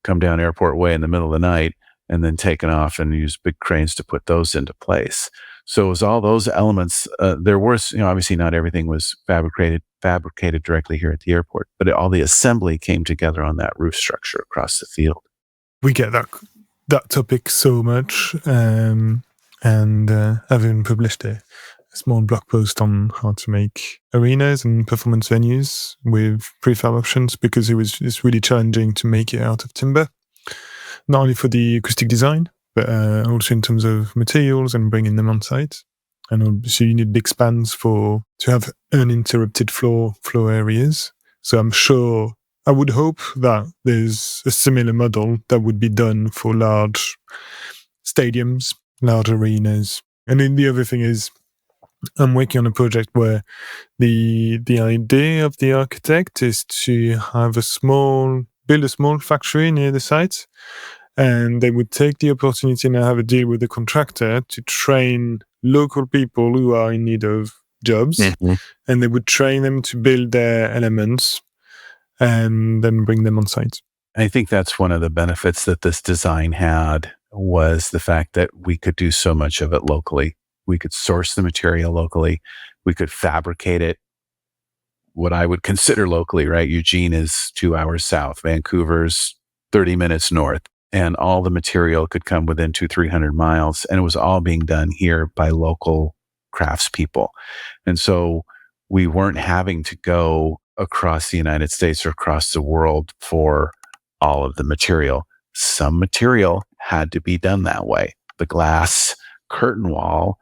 come down Airport Way in the middle of the night, and then taken off and use big cranes to put those into place. So it was all those elements. There was, obviously not everything was fabricated directly here at the airport, but all the assembly came together on that roof structure across the field. We get that topic so much, and I've even published a small blog post on how to make arenas and performance venues with prefab options, because it's really challenging to make it out of timber, not only for the acoustic design, but also in terms of materials and bringing them on site. And obviously you need big spans to have uninterrupted floor areas. So I would hope that there's a similar model that would be done for large stadiums, large arenas. And then the other thing is, I'm working on a project where the idea of the architect is to have build a small factory near the site, and they would take the opportunity and have a deal with the contractor to train local people who are in need of jobs, and they would train them to build their elements and then bring them on site. I think that's one of the benefits that this design had, was the fact that we could do so much of it locally. We could source the material locally. We could fabricate it, what I would consider locally, right? Eugene is 2 hours south. Vancouver's 30 minutes north. And all the material could come within 200-300 miles. And it was all being done here by local craftspeople. And so we weren't having to go across the United States or across the world for all of the material. Some material had to be done that way. The glass curtain wall,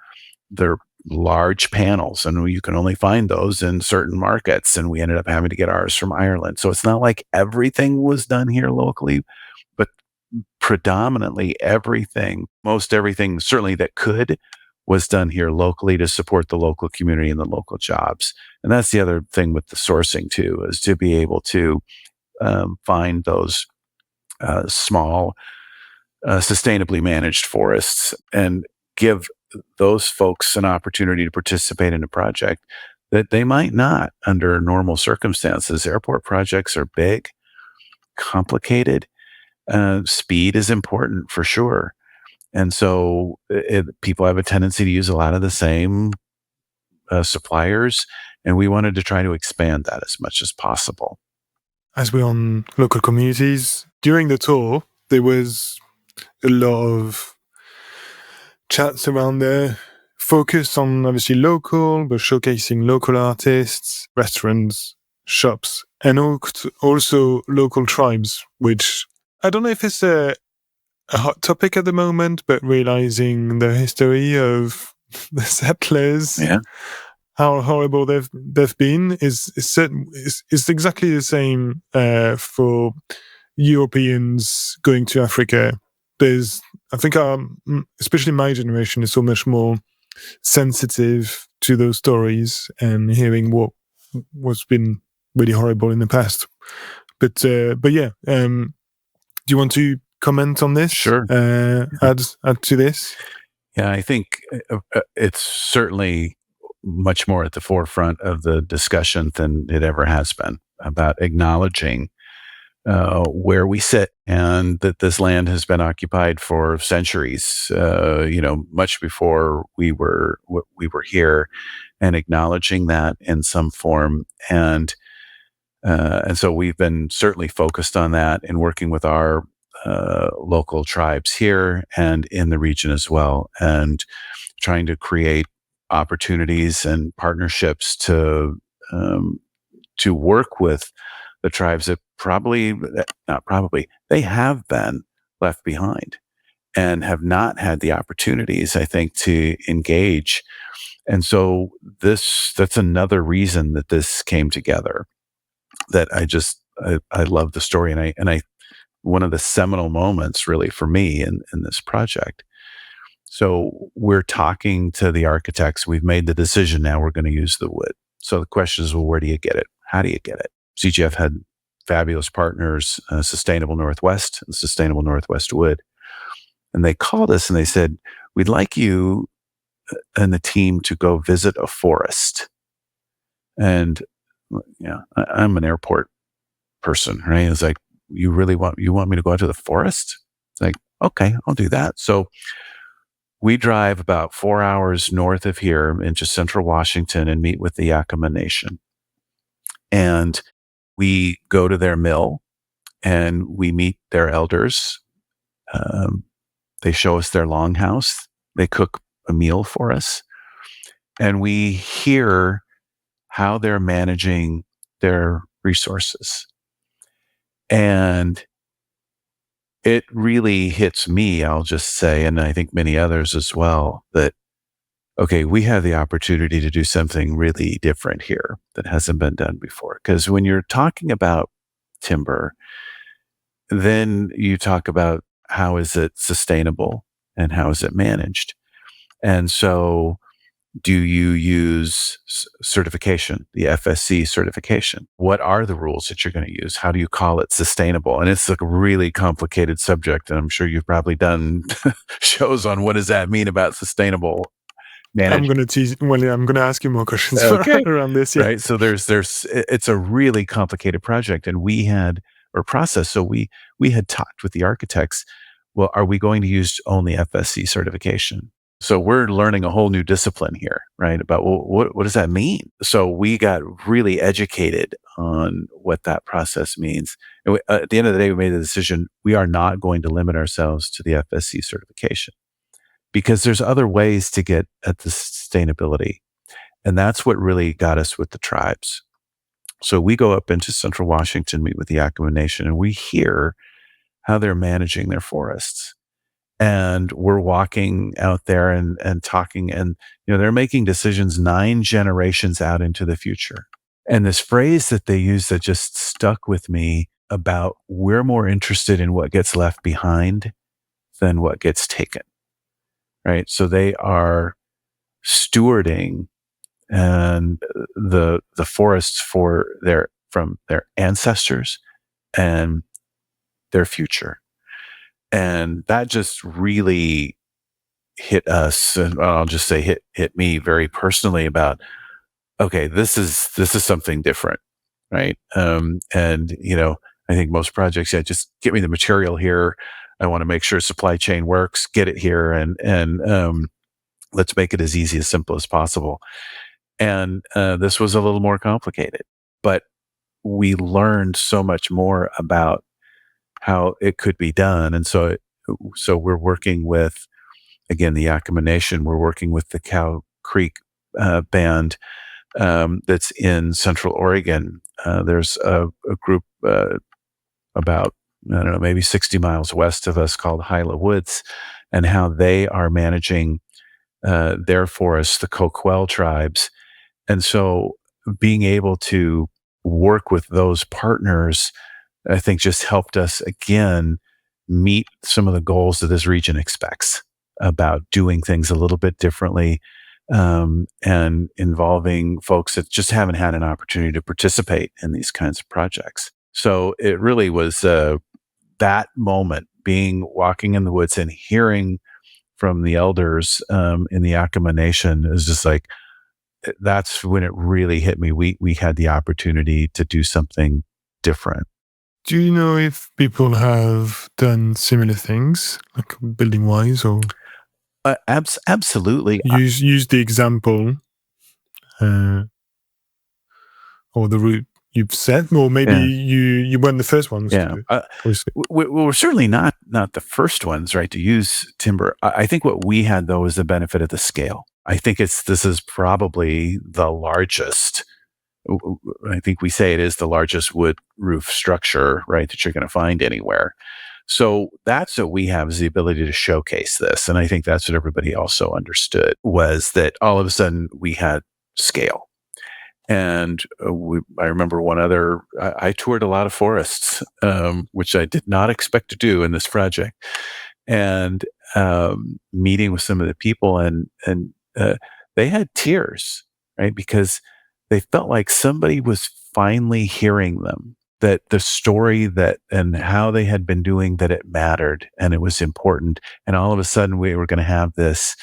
they're large panels, and you can only find those in certain markets. And we ended up having to get ours from Ireland. So it's not like everything was done here locally, but predominantly most everything certainly that could, was done here locally to support the local community and the local jobs. And that's the other thing with the sourcing too, is to be able to find those small, sustainably managed forests and give those folks an opportunity to participate in a project that they might not under normal circumstances. Airport projects are big, complicated. Speed is important for sure. And so people have a tendency to use a lot of the same suppliers, and we wanted to try to expand that as much as possible. As we're on local communities, during the tour, there was a lot of chats around there, focused on obviously local, but showcasing local artists, restaurants, shops, and also local tribes, which I don't know if it's a hot topic at the moment, but realizing the history of the settlers, how horrible they've been, is exactly the same for Europeans going to Africa. I think especially my generation is so much more sensitive to those stories and hearing what's been really horrible in the past. But yeah, do you want to comment on this? Sure. Add to this? Yeah, I think it's certainly much more at the forefront of the discussion than it ever has been, about acknowledging where we sit, and that this land has been occupied for centuries, much before we were here, and acknowledging that in some form. And so we've been certainly focused on that and working with our local tribes here and in the region as well, and trying to create opportunities and partnerships to work with the tribes that they have been left behind. and have not had the opportunities, I think, to engage. And so that's another reason that this came together, that I love the story. And I one of the seminal moments really for me in this project. So we're talking to the architects. We've made the decision now we're going to use the wood. So the question is, well, where do you get it? How do you get it? CGF had fabulous partners, Sustainable Northwest and Sustainable Northwest Wood. And they called us and they said, we'd like you and the team to go visit a forest. And I'm an airport person, right? It's like, you want me to go out to the forest? It's like, okay, I'll do that. So we drive about 4 hours north of here into central Washington and meet with the Yakama Nation. And we go to their mill and we meet their elders. They show us their longhouse. They cook a meal for us. And we hear how they're managing their resources. And it really hits me, I'll just say, and I think many others as well, that, okay, we have the opportunity to do something really different here that hasn't been done before. Because when you're talking about timber, then you talk about how is it sustainable and how is it managed. And so do you use certification, the FSC certification? What are the rules that you're going to use? How do you call it sustainable? And it's a really complicated subject. And I'm sure you've probably done shows on what does that mean about sustainable management. I'm going to ask you more questions around this. Yeah. Right. So it's a really complicated project, and process. So we had talked with the architects. Well, are we going to use only FSC certification? So we're learning a whole new discipline here, right? About, well, what does that mean? So we got really educated on what that process means. And at the end of the day, we made the decision, we are not going to limit ourselves to the FSC certification, because there's other ways to get at the sustainability. And that's what really got us with the tribes. So we go up into central Washington, meet with the Yakama Nation, and we hear how they're managing their forests. And we're walking out there and talking, and they're making decisions 9 generations out into the future. And this phrase that they use that just stuck with me about, we're more interested in what gets left behind than what gets taken, right? So they are stewarding and the forests from their ancestors and their future. And that just really hit us, and I'll just say hit me very personally about, okay, this is something different, right? And I think most projects, just get me the material here. I want to make sure supply chain works, get it here, and let's make it as easy, as simple as possible. And this was a little more complicated, but we learned so much more about how it could be done. And so we're working with, again, the Yakama Nation. We're working with the Cow Creek band that's in Central Oregon. There's a group about, I don't know, maybe 60 miles west of us called Hyla Woods, and how they are managing their forests, the Coquel tribes. And so being able to work with those partners, I think, just helped us again meet some of the goals that this region expects about doing things a little bit differently, and involving folks that just haven't had an opportunity to participate in these kinds of projects. So it really was that moment, walking in the woods and hearing from the elders in the Yakama Nation, is just like, that's when it really hit me. We had the opportunity to do something different. Do you know if people have done similar things, like building-wise, or absolutely use the example or the route you've set, or maybe you weren't the first ones to do it? We're certainly not the first ones, right, to use timber. I think what we had, though, is the benefit of the scale. I think this is probably the largest. I think we say it is the largest wood roof structure, right, that you're going to find anywhere. So that's what we have, is the ability to showcase this. And I think that's what everybody also understood, was that all of a sudden we had scale. And I remember I toured a lot of forests, which I did not expect to do in this project, and meeting with some of the people, and they had tears, right? Because they felt like somebody was finally hearing them, that the story that and how they had been doing, that it mattered and it was important. And all of a sudden we were going to have this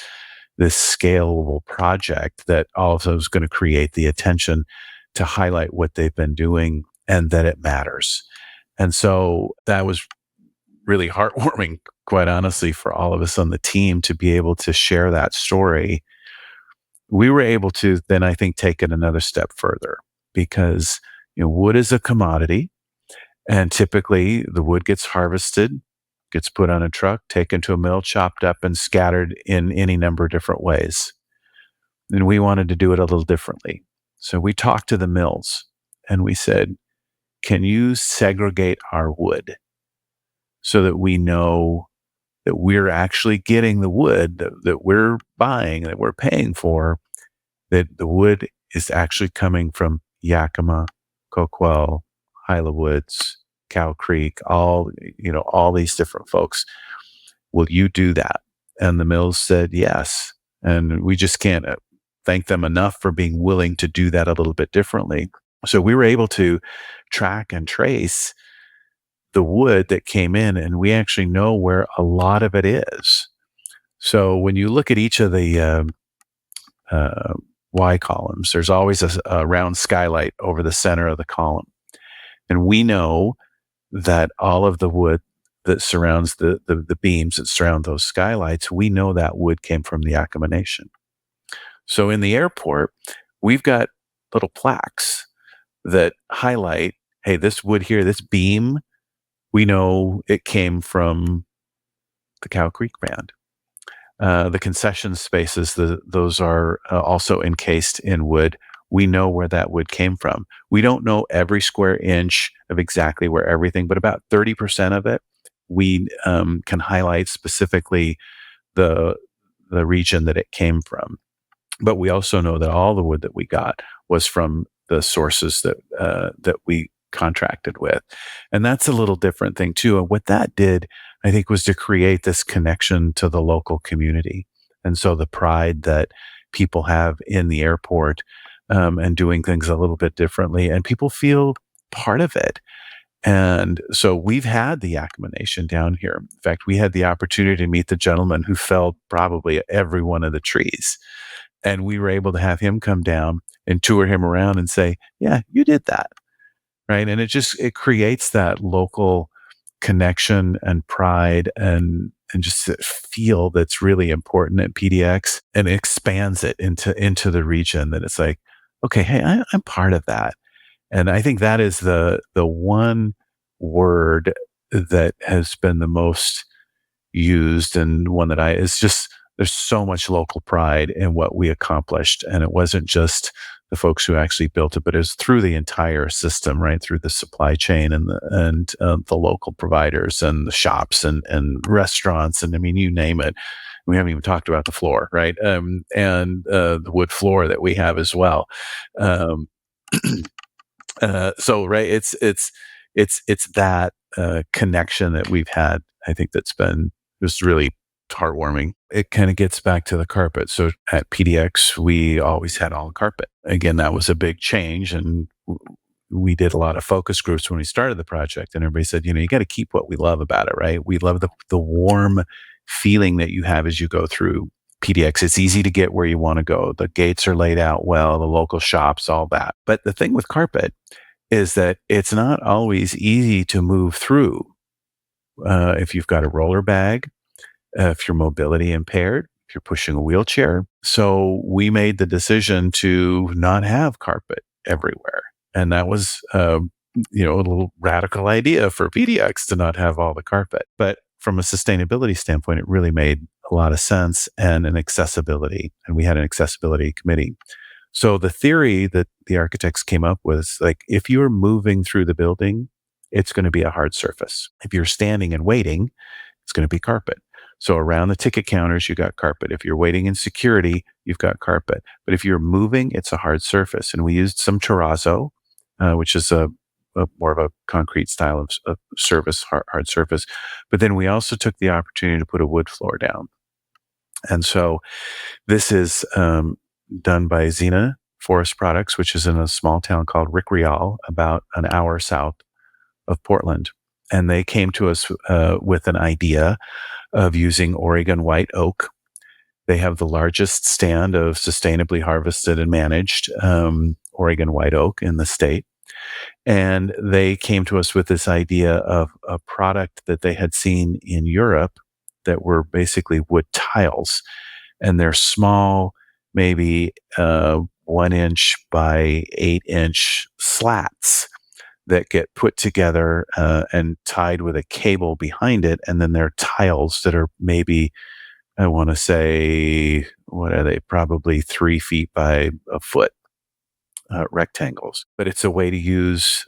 scalable project that also is going to create the attention to highlight what they've been doing and that it matters. And so that was really heartwarming, quite honestly, for all of us on the team to be able to share that story. We were able to then, I think, take it another step further, because wood is a commodity, and typically the wood gets harvested, gets put on a truck, taken to a mill, chopped up, and scattered in any number of different ways. And we wanted to do it a little differently. So we talked to the mills and we said, can you segregate our wood so that we know that we're actually getting the wood that we're buying, that we're paying for, that the wood is actually coming from Yakama, Coquel, Hyla Woods, Cow Creek, all these different folks. Will you do that? And the mills said yes. And we just can't thank them enough for being willing to do that a little bit differently. So we were able to track and trace the wood that came in, and we actually know where a lot of it is. So when you look at each of the Y columns, there's always a round skylight over the center of the column. And we know that all of the wood that surrounds the beams that surround those skylights, we know that wood came from the Yakama Nation. So in the airport, we've got little plaques that highlight, hey, this wood here, this beam, we know it came from the Cow Creek Band. The concession spaces, those are also encased in wood. We know where that wood came from. We don't know every square inch of exactly where everything, but about 30% of it, we can highlight specifically the region that it came from. But we also know that all the wood that we got was from the sources that we contracted with. And that's a little different thing too. And what that did, I think, was to create this connection to the local community. And so the pride that people have in the airport, and doing things a little bit differently, and people feel part of it. And so we've had the Yakama Nation down here. In fact, we had the opportunity to meet the gentleman who felled probably every one of the trees. And we were able to have him come down and tour him around and say, yeah, you did that. Right. And it creates that local connection and pride and just a feel that's really important at PDX, and expands it into the region, that it's like, okay, hey, I'm part of that. And I think that is the one word that has been the most used, and one that is just, there's so much local pride in what we accomplished. And it wasn't just the folks who actually built it, but it was through the entire system, right? Through the supply chain and the local providers and the shops and restaurants. And I mean, you name it. We haven't even talked about the floor, right? And the wood floor that we have as well. So, right. It's that connection that we've had, I think, that's been just really heartwarming. It kind of gets back to the carpet. So at PDX, we always had all carpet. Again, that was a big change. And we did a lot of focus groups when we started the project. And everybody said, you got to keep what we love about it, right? We love the warm feeling that you have as you go through PDX. It's easy to get where you want to go. The gates are laid out well, the local shops, all that. But the thing with carpet is that it's not always easy to move through. If you've got a roller bag, if you're mobility impaired, if you're pushing a wheelchair. So we made the decision to not have carpet everywhere. And that was, a little radical idea for PDX to not have all the carpet. But from a sustainability standpoint, it really made a lot of sense, and an accessibility. And we had an accessibility committee. So the theory that the architects came up with is, like, if you're moving through the building, it's going to be a hard surface. If you're standing and waiting, it's going to be carpet. So around the ticket counters, you got carpet. If you're waiting in security, you've got carpet. But if you're moving, it's a hard surface. And we used some terrazzo, which is a more of a concrete style of surface, hard surface. But then we also took the opportunity to put a wood floor down. And so this is done by Xena Forest Products, which is in a small town called Rick Rial, about an hour south of Portland. And they came to us with an idea of using Oregon white oak. They have the largest stand of sustainably harvested and managed Oregon white oak in the state. And they came to us with this idea of a product that they had seen in Europe that were basically wood tiles. And they're small, maybe 1 inch by 8 inch slats that get put together and tied with a cable behind it. And then they're tiles that are maybe, I want to say, what are they? Probably 3 feet by a foot rectangles. But it's a way to use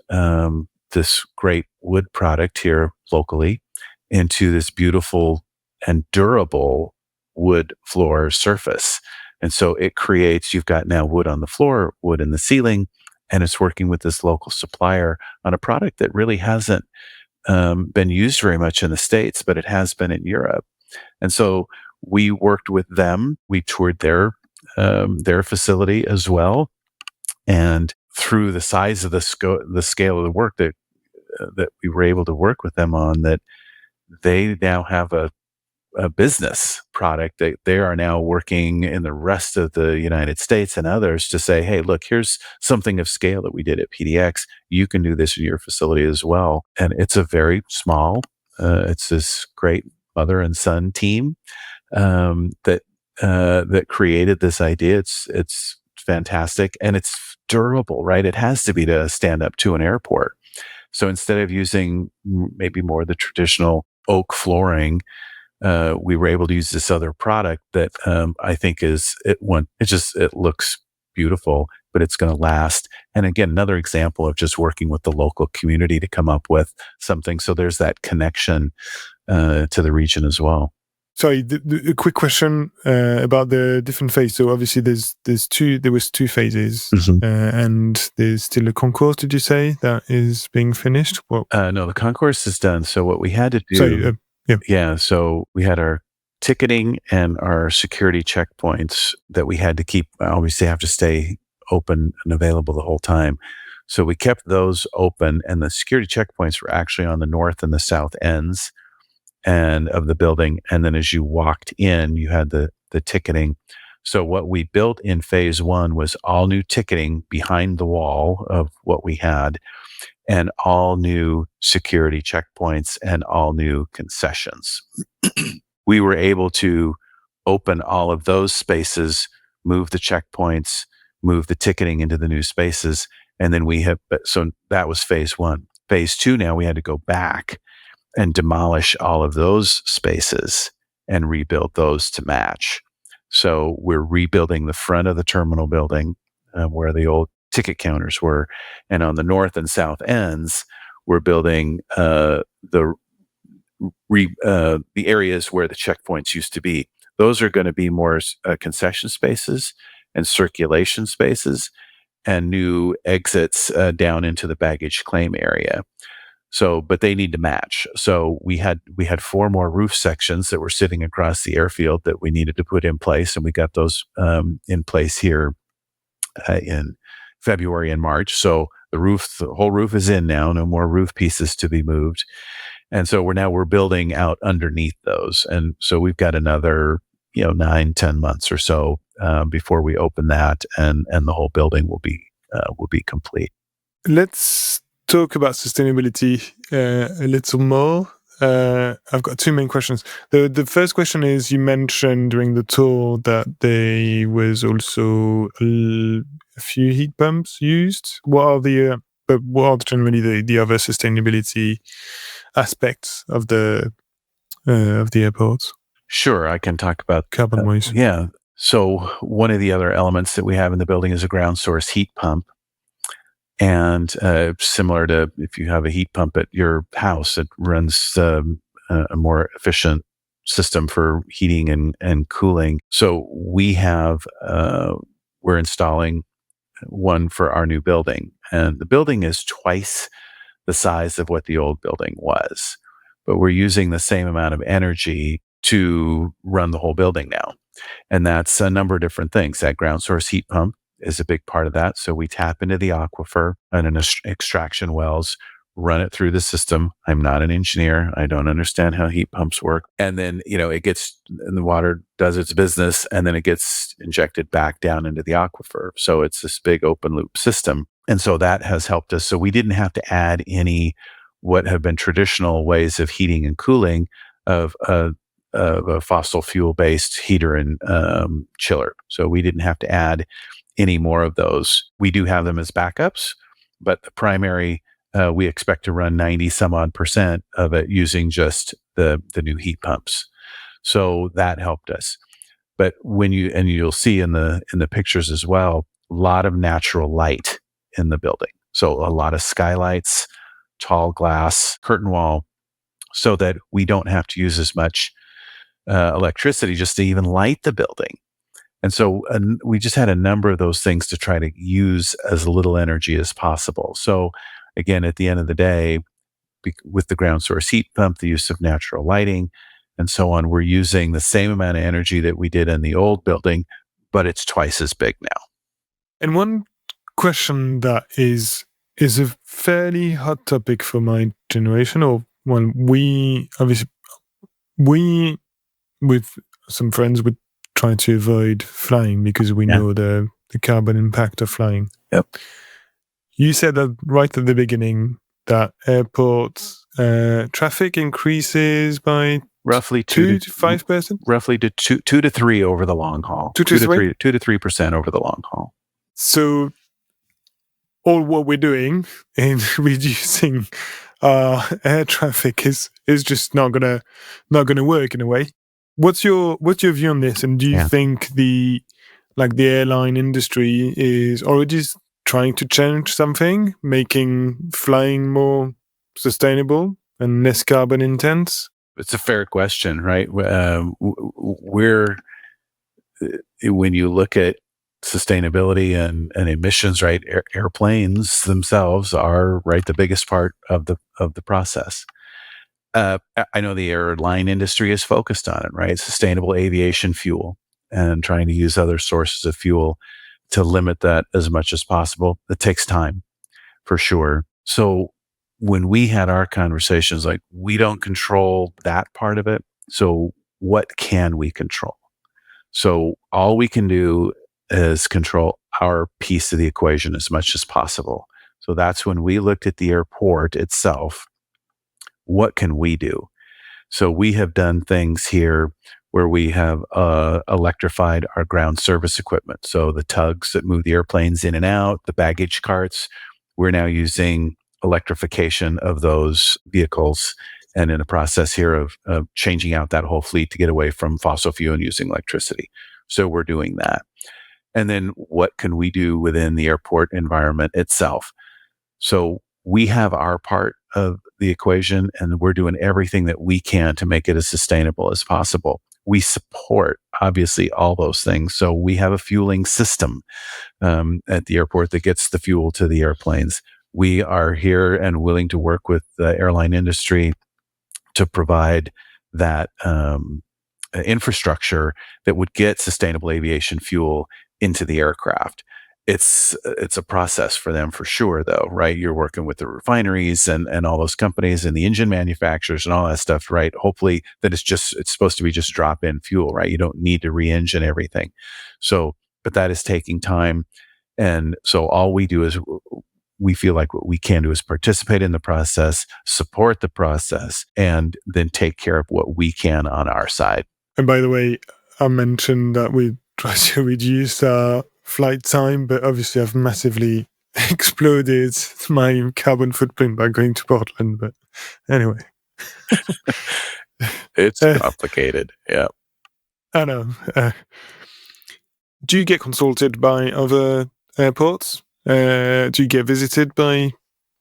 this great wood product here locally into this beautiful and durable wood floor surface. And so it creates, you've got now wood on the floor, wood in the ceiling, and it's working with this local supplier on a product that really hasn't been used very much in the States, but it has been in Europe. And so we worked with them. We toured their facility as well. And through the size of the scale of the work that we were able to work with them on, that they now have a business product that they are now working in the rest of the United States and others to say, hey, look, here's something of scale that we did at PDX. You can do this in your facility as well. And it's a very small, it's this great mother and son team that created this idea. It's fantastic, and it's durable, right? It has to be to stand up to an airport. So instead of using maybe more the traditional oak flooring, we were able to use this other product that I think it looks beautiful, but it's going to last. And again, another example of just working with the local community to come up with something. So there's that connection to the region as well. Sorry, a quick question about the different phase. So obviously there was 2 phases, and there's still a concourse, did you say, that is being finished? No, the concourse is done. So what we had to do... So we had our ticketing and our security checkpoints that we had to keep, obviously have to stay open and available the whole time. So we kept those open, and the security checkpoints were actually on the north and the south ends and of the building. And then as you walked in, you had the ticketing. So what we built in phase 1 was all new ticketing behind the wall of what we had, and all new security checkpoints and all new concessions. We were able to open all of those spaces, move the checkpoints, move the ticketing into the new spaces. And then so that was phase 1. Phase 2, now we had to go back and demolish all of those spaces and rebuild those to match. So we're rebuilding the front of the terminal building where the old ticket counters were, and on the north and south ends, we're building the areas where the checkpoints used to be. Those are going to be more concession spaces and circulation spaces, and new exits down into the baggage claim area. So, but they need to match. So we had 4 more roof sections that were sitting across the airfield that we needed to put in place, and we got those in place here in February and March. So the whole roof is in now, no more roof pieces to be moved. And so we're building out underneath those. And so we've got another, 9-10 months or so before we open that, and the whole building will be complete. Let's talk about sustainability a little more. I've got 2 main questions. The first question is, you mentioned during the tour that there was also a few heat pumps used. What are generally the other sustainability aspects of the airports? Sure, I can talk about carbon waste. Yeah. So one of the other elements that we have in the building is a ground source heat pump. And similar to if you have a heat pump at your house, it runs a more efficient system for heating and cooling. So we're installing one for our new building, and the building is twice the size of what the old building was, but we're using the same amount of energy to run the whole building now. And that's a number of different things. That ground source heat pump is a big part of that. So we tap into the aquifer and an extraction wells, run it through the system. I'm not an engineer. I don't understand how heat pumps work. And then, and the water does its business, and then it gets injected back down into the aquifer. So it's this big open loop system. And so that has helped us. So we didn't have to add any what have been traditional ways of heating and cooling of a fossil fuel based heater and chiller. So we didn't have to add any more of those. We do have them as backups, but the primary, we expect to run 90 some odd % of it using just the new heat pumps. So that helped us. But you'll see in the pictures as well, a lot of natural light in the building. So a lot of skylights, tall glass, curtain wall, so that we don't have to use as much electricity just to even light the building. And so we just had a number of those things to try to use as little energy as possible. So again, at the end of the day, with the ground source heat pump, the use of natural lighting and so on, we're using the same amount of energy that we did in the old building, but it's twice as big now. And one question that is a fairly hot topic for my generation, or when we with some friends would try to avoid flying because we know the carbon impact of flying. Yep. You said that right at the beginning that airport traffic increases by roughly 2 to 5%? Roughly to 2 to 3 over the long haul. 2 to 3% over the long haul. So all what we're doing in reducing air traffic is just not gonna work in a way. What's your view on this? And do you think the airline industry is already trying to change something, making flying more sustainable and less carbon intense? It's a fair question, right? When you look at sustainability and emissions, right? Airplanes themselves are the biggest part of the process. I know the airline industry is focused on it, right? Sustainable aviation fuel and trying to use other sources of fuel to limit that as much as possible. It takes time, for sure. So when we had our conversations, we don't control that part of it. So what can we control? So all we can do is control our piece of the equation as much as possible. So that's when we looked at the airport itself. What can we do? So we have done things here where we have electrified our ground service equipment. So the tugs that move the airplanes in and out, the baggage carts, we're now using electrification of those vehicles and in a process here of changing out that whole fleet to get away from fossil fuel and using electricity. So we're doing that. And then what can we do within the airport environment itself? So we have our part of the equation, and we're doing everything that we can to make it as sustainable as possible. We support, obviously, all those things. So we have a fueling system at the airport that gets the fuel to the airplanes. We are here and willing to work with the airline industry to provide that infrastructure that would get sustainable aviation fuel into the aircraft. It's a process for them for sure, though, right? You're working with the refineries and all those companies and the engine manufacturers and all that stuff, right? Hopefully that it's supposed to be just drop-in fuel, right? You don't need to re-engine everything. So, but that is taking time. And so all we do is we feel like what we can do is participate in the process, support the process, and then take care of what we can on our side. And by the way, I mentioned that we try to reduce our flight time, but obviously I've massively exploded my carbon footprint by going to Portland. But anyway. It's complicated. Yeah. I know. Do you get consulted by other airports Do you get visited by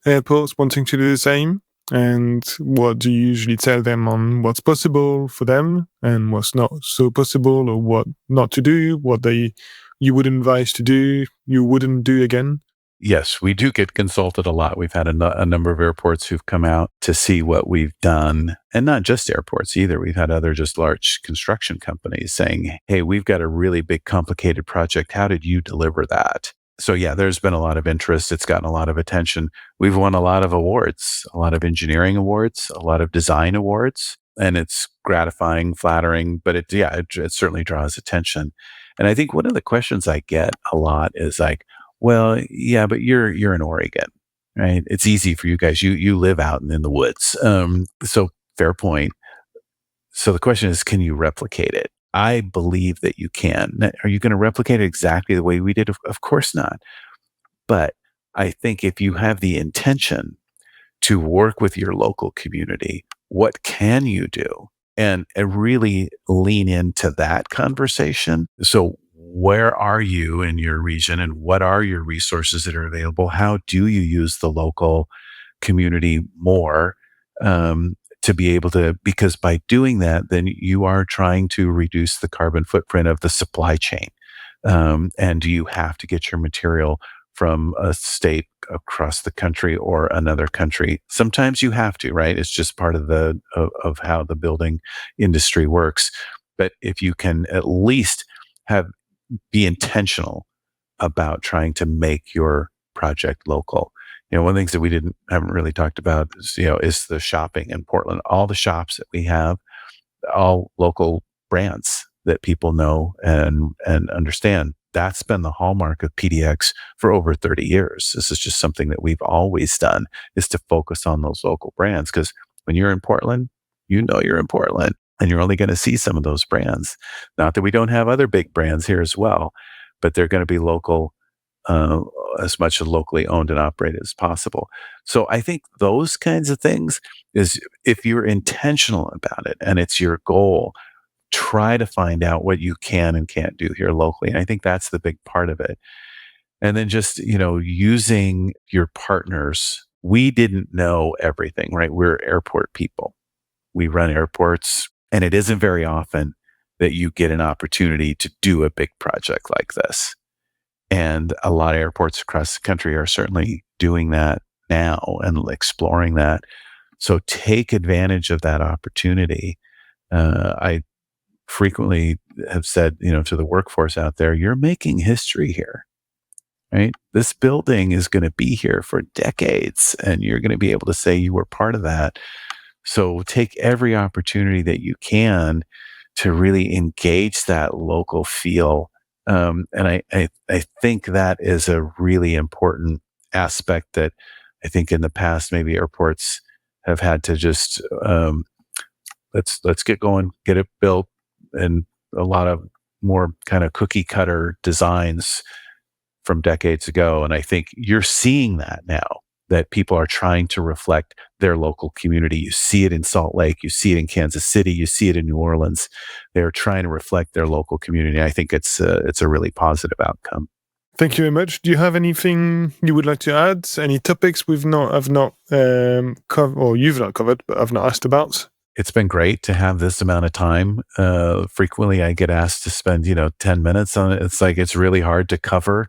airports wanting to do the same? And what do you usually tell them on what's possible for them and what's not so possible, or what not to do, what you would advise to do, you wouldn't do again? Yes, we do get consulted a lot. We've had a number of airports who've come out to see what we've done, and not just airports either. We've had other just large construction companies saying, "Hey, we've got a really big, complicated project. How did you deliver that?" So yeah, there's been a lot of interest. It's gotten a lot of attention. We've won a lot of awards, a lot of engineering awards, a lot of design awards, and it's gratifying, flattering, but it certainly draws attention. And I think one of the questions I get a lot is like, well, yeah, but you're in Oregon, right? It's easy for you guys. You live out in the woods. So fair point. So the question is, can you replicate it? I believe that you can. Are you going to replicate it exactly the way we did? Of course not. But I think if you have the intention to work with your local community, what can you do? And really lean into that conversation. So where are you in your region and what are your resources that are available? How do you use the local community more to be able to, because by doing that, then you are trying to reduce the carbon footprint of the supply chain. And do you have to get your material from a state across the country or another country? Sometimes you have to, right? It's just part of of how the building industry works. But if you can at least have be intentional about trying to make your project local. One of the things that we haven't really talked about is the shopping in Portland. All the shops that we have, all local brands that people know and understand. That's been the hallmark of PDX for over 30 years. This is just something that we've always done, is to focus on those local brands. Because when you're in Portland, you're in Portland and you're only going to see some of those brands. Not that we don't have other big brands here as well, but they're going to be local, uh, as much as locally owned and operated as possible. So I think those kinds of things is, if you're intentional about it and it's your goal, try to find out what you can and can't do here locally. And I think that's the big part of it. And then just, using your partners. We didn't know everything, right? We're airport people. We run airports, and it isn't very often that you get an opportunity to do a big project like this. And a lot of airports across the country are certainly doing that now and exploring that. So take advantage of that opportunity. I frequently have said, to the workforce out there, you're making history here, right? This building is going to be here for decades, and you're going to be able to say you were part of that. So take every opportunity that you can to really engage that local feel. And I think that is a really important aspect that I think in the past, maybe airports have had to just, let's get going, get it built, and a lot of more kind of cookie cutter designs from decades ago. And I think you're seeing that now, that people are trying to reflect their local community. You see it in Salt Lake, you see it in Kansas City, you see it in New Orleans. They're trying to reflect their local community. I think it's a really positive outcome. Thank you very much. Do you have anything you would like to add? Any topics I've not covered, or you've not covered, but I've not asked about? It's been great to have this amount of time. Frequently I get asked to spend, 10 minutes on it. It's like, it's really hard to cover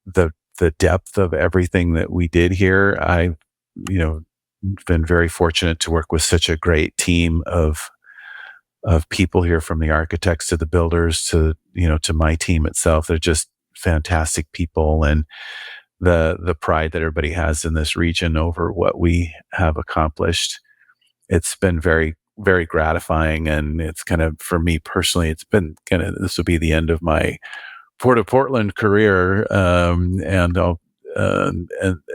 the depth of everything that we did here. I've, been very fortunate to work with such a great team of people here, from the architects to the builders to my team itself. They're just fantastic people, and the pride that everybody has in this region over what we have accomplished. It's been very, very gratifying. And it's kind of, for me personally, it's been kind of, this will be the end of my Port of Portland career. And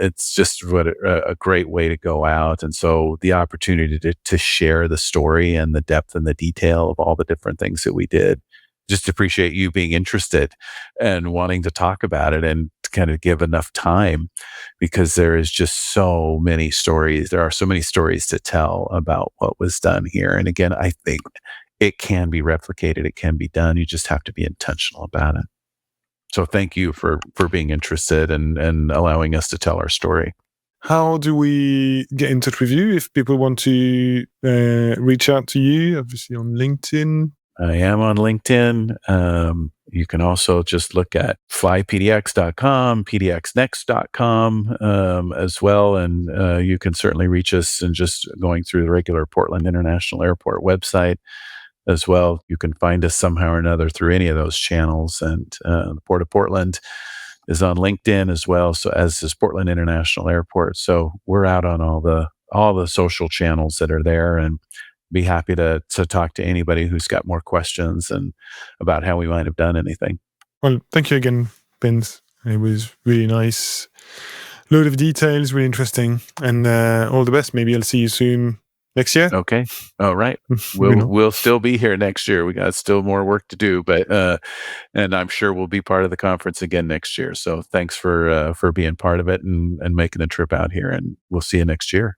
it's just a great way to go out. And so the opportunity to share the story and the depth and the detail of all the different things that we did, just appreciate you being interested and wanting to talk about it, and to kind of give enough time, because there is just so many stories. There are so many stories to tell about what was done here. And again, I think it can be replicated. It can be done. You just have to be intentional about it. So thank you for being interested and allowing us to tell our story. How do we get in touch with you if people want to reach out to you? Obviously on LinkedIn. I am on LinkedIn. You can also just look at flypdx.com, pdxnext.com as well. And you can certainly reach us and just going through the regular Portland International Airport website as well. You can find us somehow or another through any of those channels. And the Port of Portland is on LinkedIn as well, so as is Portland International Airport. So we're out on all the social channels that are there, and be happy to talk to anybody who's got more questions and about how we might have done anything. Well, thank you again, Vince. It was really nice. Load of details, really interesting. And all the best. Maybe I'll see you soon next year. Okay. All right. We'll still be here next year. We got still more work to do, but and I'm sure we'll be part of the conference again next year. So thanks for being part of it and making the trip out here, and we'll see you next year.